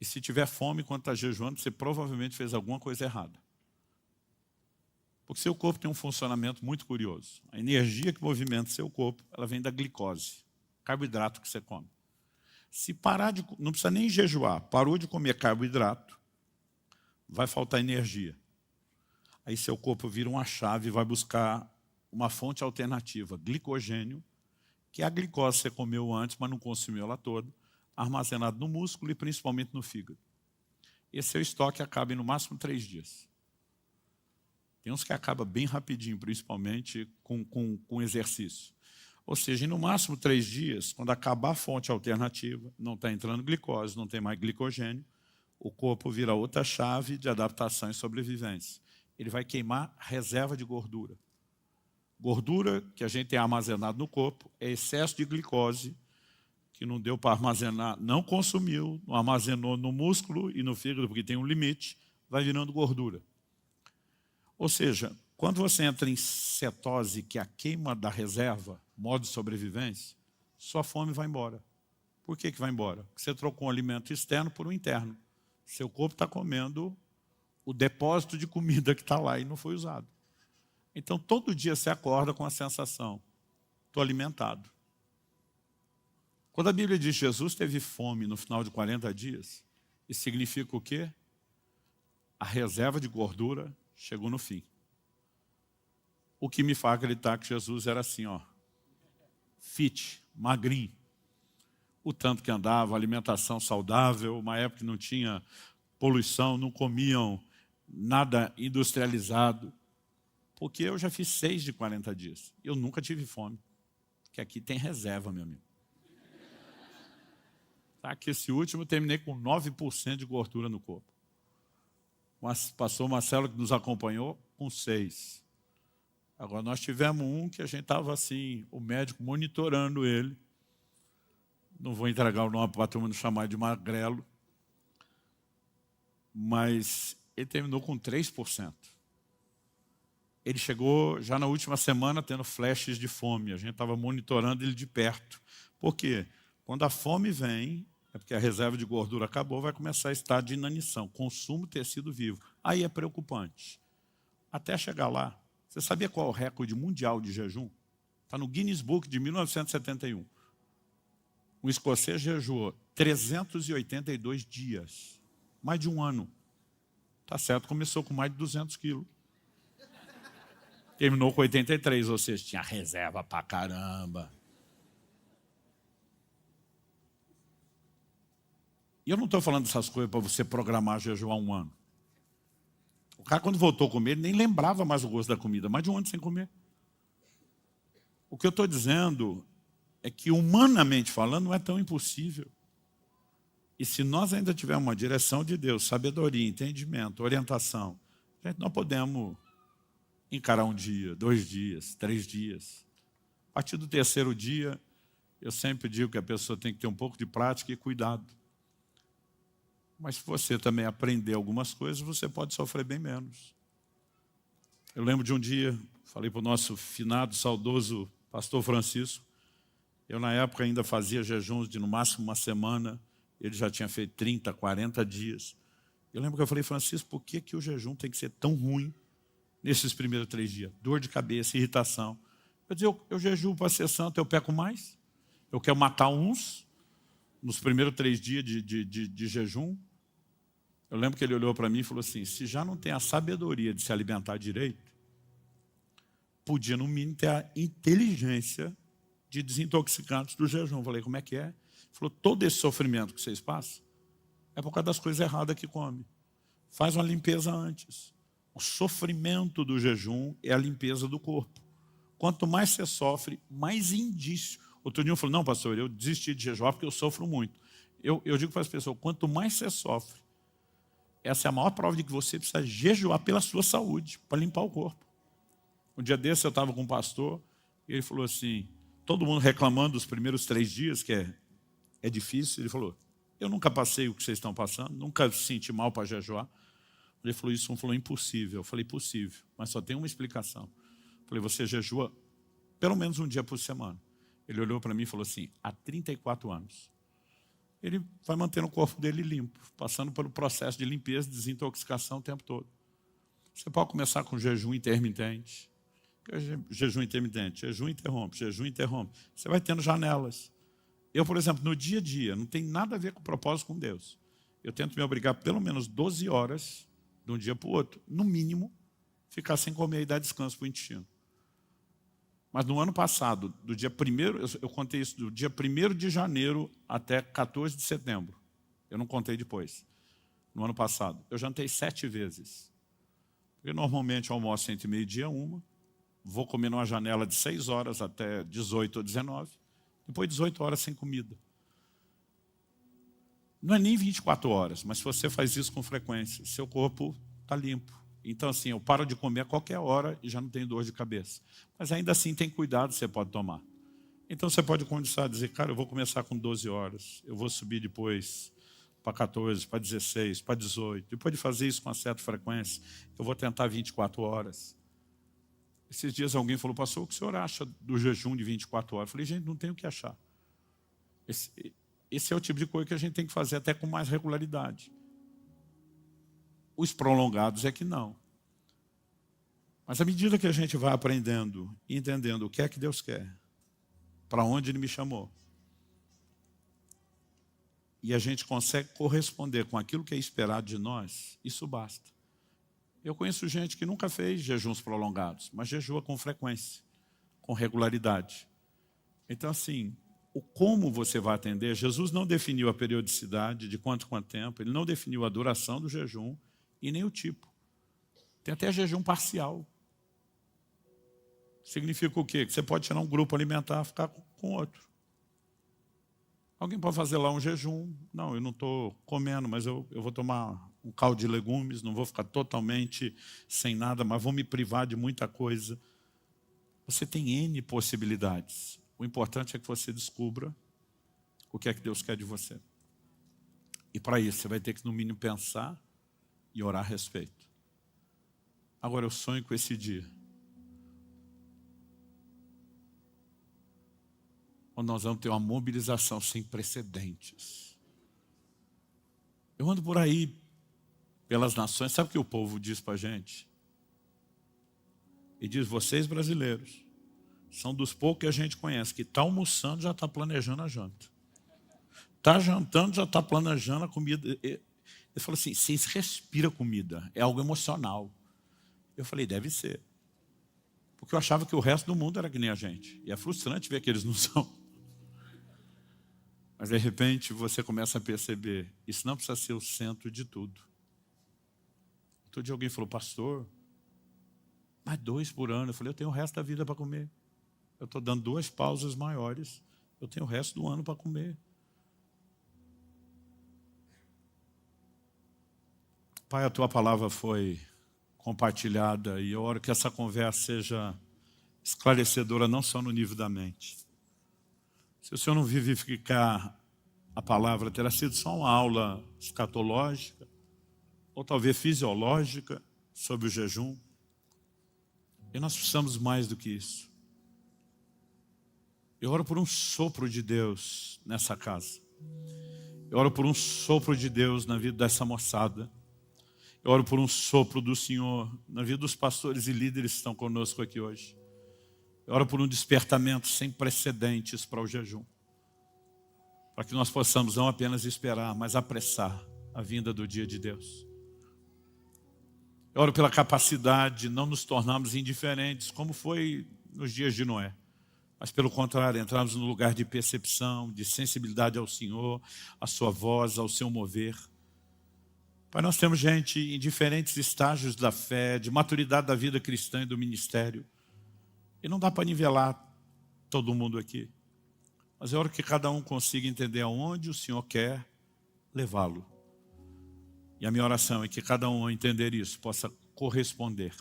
E se tiver fome quando está jejuando, você provavelmente fez alguma coisa errada. Porque seu corpo tem um funcionamento muito curioso. A energia que movimenta seu corpo, ela vem da glicose, carboidrato que você come. Se parar de... não precisa nem jejuar, parou de comer carboidrato, vai faltar energia. Aí seu corpo vira uma chave e vai buscar uma fonte alternativa, glicogênio, que é a glicose que você comeu antes, mas não consumiu ela toda, armazenado no músculo e principalmente no fígado. Esse seu estoque acaba em no máximo 3 dias. Tem uns que acaba bem rapidinho, principalmente com exercício. Ou seja, em no máximo 3 dias, quando acabar a fonte alternativa, não está entrando glicose, não tem mais glicogênio, o corpo vira outra chave de adaptação e sobrevivência. Ele vai queimar reserva de gordura. Gordura que a gente tem armazenado no corpo é excesso de glicose, que não deu para armazenar, não consumiu, não armazenou no músculo e no fígado, porque tem um limite, vai virando gordura. Ou seja, quando você entra em cetose, que é a queima da reserva, modo de sobrevivência, sua fome vai embora. Por que vai embora? Porque você trocou um alimento externo por um interno. Seu corpo está comendo o depósito de comida que está lá e não foi usado. Então, todo dia você acorda com a sensação, estou alimentado. Quando a Bíblia diz que Jesus teve fome no final de 40 dias, isso significa o quê? A reserva de gordura chegou no fim. O que me faz acreditar que Jesus era assim, ó, fit, magrinho. O tanto que andava, alimentação saudável, uma época que não tinha poluição, não comiam nada industrializado. Porque eu já fiz 6 de 40 dias. Eu nunca tive fome. Porque aqui tem reserva, meu amigo. Tá, que esse último eu terminei com 9% de gordura no corpo. Mas passou o Marcelo, que nos acompanhou, com 6. Agora, nós tivemos um que a gente estava assim, o médico monitorando ele. Não vou entregar o nome para a turma não chamar de magrelo. Mas ele terminou com 3%. Ele chegou já na última semana tendo flashes de fome. A gente estava monitorando ele de perto. Por quê? Quando a fome vem, é porque a reserva de gordura acabou, vai começar a estar de inanição, consumo de tecido vivo. Aí é preocupante. Até chegar lá, você sabia qual é o recorde mundial de jejum? Está no Guinness Book de 1971. Um escocês jejuou 382 dias, mais de um ano. Tá certo, começou com mais de 200 quilos. Terminou com 83, ou seja, tinha reserva pra caramba. E eu não estou falando dessas coisas para você programar jejuar um ano. O cara, quando voltou a comer, ele nem lembrava mais o gosto da comida, mais de um ano sem comer. O que eu estou dizendo é que, humanamente falando, não é tão impossível. E se nós ainda tivermos uma direção de Deus, sabedoria, entendimento, orientação, gente, nós podemos encarar um dia, 2 dias, 3 dias. A partir do 3º dia, eu sempre digo que a pessoa tem que ter um pouco de prática e cuidado. Mas se você também aprender algumas coisas, você pode sofrer bem menos. Eu lembro de um dia, falei para o nosso finado, saudoso pastor Francisco, eu na época ainda fazia jejuns de no máximo uma semana, ele já tinha feito 30, 40 dias. Eu lembro que eu falei, Francisco, por que o jejum tem que ser tão ruim nesses primeiros 3 dias? Dor de cabeça, irritação. Eu dizia, eu jejuo para ser santo, eu peco mais? Eu quero matar uns nos primeiros 3 dias de jejum? Eu lembro que ele olhou para mim e falou assim, se já não tem a sabedoria de se alimentar direito, podia no mínimo ter a inteligência de desintoxicantes do jejum. Eu falei, como é que é? Ele falou, todo esse sofrimento que vocês passam é por causa das coisas erradas que come. Faz uma limpeza antes. O sofrimento do jejum é a limpeza do corpo. Quanto mais você sofre, mais indício. Outro dia eu falei, não, pastor, eu desisti de jejuar porque eu sofro muito. Eu digo para as pessoas, quanto mais você sofre, essa é a maior prova de que você precisa jejuar pela sua saúde, para limpar o corpo. Um dia desse eu estava com um pastor, e ele falou assim, todo mundo reclamando dos primeiros 3 dias, que é difícil. Ele falou, eu nunca passei o que vocês estão passando, nunca senti mal para jejuar. Ele falou isso, falou impossível. Eu falei, possível, mas só tem uma explicação. Eu falei, você jejua pelo menos um dia por semana. Ele olhou para mim e falou assim, há 34 anos. Ele vai mantendo o corpo dele limpo, passando pelo processo de limpeza, desintoxicação o tempo todo. Você pode começar com jejum intermitente. Jejum intermitente, jejum interrompe, jejum interrompe. Você vai tendo janelas. Eu, por exemplo, no dia a dia, não tem nada a ver com o propósito com Deus. Eu tento me obrigar pelo menos 12 horas de um dia para o outro, no mínimo, ficar sem comer e dar descanso para o intestino. Mas no ano passado, do dia 1º, eu contei isso, do dia 1º de janeiro até 14 de setembro. Eu não contei depois. No ano passado, eu jantei 7 vezes. Porque normalmente eu almoço entre meio-dia e 1, vou comer numa janela de 6 horas até 18 ou 19, depois 18 horas sem comida. Não é nem 24 horas, mas se você faz isso com frequência, seu corpo está limpo. Então, assim, eu paro de comer a qualquer hora e já não tenho dor de cabeça. Mas ainda assim, tem cuidado que você pode tomar. Então, você pode começar a dizer, cara, eu vou começar com 12 horas, eu vou subir depois para 14, para 16, para 18. Depois de fazer isso com uma certa frequência, eu vou tentar 24 horas. Esses dias alguém falou, pastor, o que o senhor acha do jejum de 24 horas? Eu falei, gente, não tem o que achar. Esse é o tipo de coisa que a gente tem que fazer até com mais regularidade. Os prolongados é que não. Mas à medida que a gente vai aprendendo e entendendo o que é que Deus quer, para onde Ele me chamou, e a gente consegue corresponder com aquilo que é esperado de nós, isso basta. Eu conheço gente que nunca fez jejuns prolongados, mas jejua com frequência, com regularidade. Então, assim, o como você vai atender, Jesus não definiu a periodicidade, de quanto tempo, Ele não definiu a duração do jejum e nem o tipo. Tem até jejum parcial. Significa o quê? Que você pode tirar um grupo alimentar e ficar com outro. Alguém pode fazer lá um jejum. Não, eu não estou comendo, mas eu vou tomar um caldo de legumes, não vou ficar totalmente sem nada, mas vou me privar de muita coisa. Você tem N possibilidades. O importante é que você descubra o que é que Deus quer de você. E para isso, você vai ter que, no mínimo, pensar e orar a respeito. Agora, eu sonho com esse dia, onde nós vamos ter uma mobilização sem precedentes. Eu ando por aí, pelas nações, sabe o que o povo diz para a gente? E diz, vocês brasileiros, são dos poucos que a gente conhece, que está almoçando já está planejando a janta. Está jantando, já está planejando a comida. Ele falou assim, vocês respiram comida, é algo emocional. Eu falei, deve ser. Porque eu achava que o resto do mundo era que nem a gente. E é frustrante ver que eles não são. Mas, de repente, você começa a perceber, isso não precisa ser o centro de tudo. Outro dia alguém falou, pastor, mas 2 por ano. Eu falei, eu tenho o resto da vida para comer. Eu estou dando 2 pausas maiores. Eu tenho o resto do ano para comer. Pai, a tua palavra foi compartilhada e eu oro que essa conversa seja esclarecedora não só no nível da mente. Se o Senhor não vivificar a palavra, terá sido só uma aula escatológica ou talvez fisiológica sobre o jejum. E nós precisamos mais do que isso. Eu oro por um sopro de Deus nessa casa. Eu oro por um sopro de Deus na vida dessa moçada. Eu oro por um sopro do Senhor na vida dos pastores e líderes que estão conosco aqui hoje. Eu oro por um despertamento sem precedentes para o jejum. Para que nós possamos não apenas esperar, mas apressar a vinda do dia de Deus. Eu oro pela capacidade de não nos tornarmos indiferentes, como foi nos dias de Noé. Mas pelo contrário, entrarmos no lugar de percepção, de sensibilidade ao Senhor, à sua voz, ao seu mover. Pai, nós temos gente em diferentes estágios da fé, de maturidade da vida cristã e do ministério. E não dá para nivelar todo mundo aqui. Mas eu oro que cada um consiga entender aonde o Senhor quer levá-lo. E a minha oração é que cada um, ao entender isso, possa corresponder.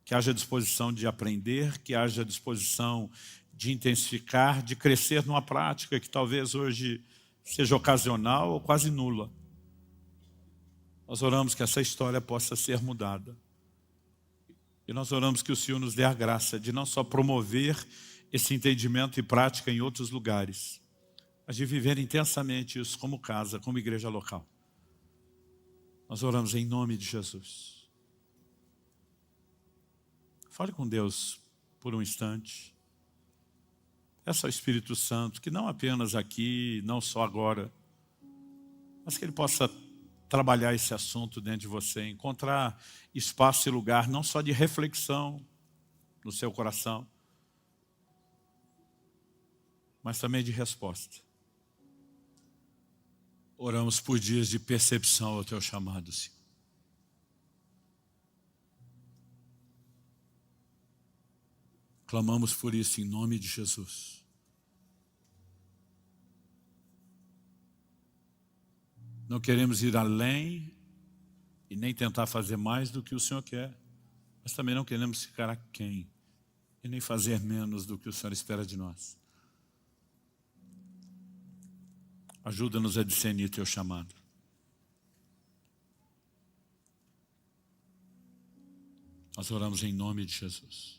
Que haja disposição de aprender, que haja disposição de intensificar, de crescer numa prática que talvez hoje seja ocasional ou quase nula. Nós oramos que essa história possa ser mudada. E nós oramos que o Senhor nos dê a graça de não só promover esse entendimento e prática em outros lugares, mas de viver intensamente isso como casa, como igreja local. Nós oramos em nome de Jesus. Fale com Deus por um instante. Peça ao Espírito Santo que não apenas aqui, não só agora, mas que Ele possa trabalhar esse assunto dentro de você, encontrar espaço e lugar não só de reflexão no seu coração, mas também de resposta. Oramos por dias de percepção ao teu chamado, Senhor. Clamamos por isso em nome de Jesus. Não queremos ir além e nem tentar fazer mais do que o Senhor quer, mas também não queremos ficar aquém e nem fazer menos do que o Senhor espera de nós. Ajuda-nos a discernir teu chamado. Nós oramos em nome de Jesus.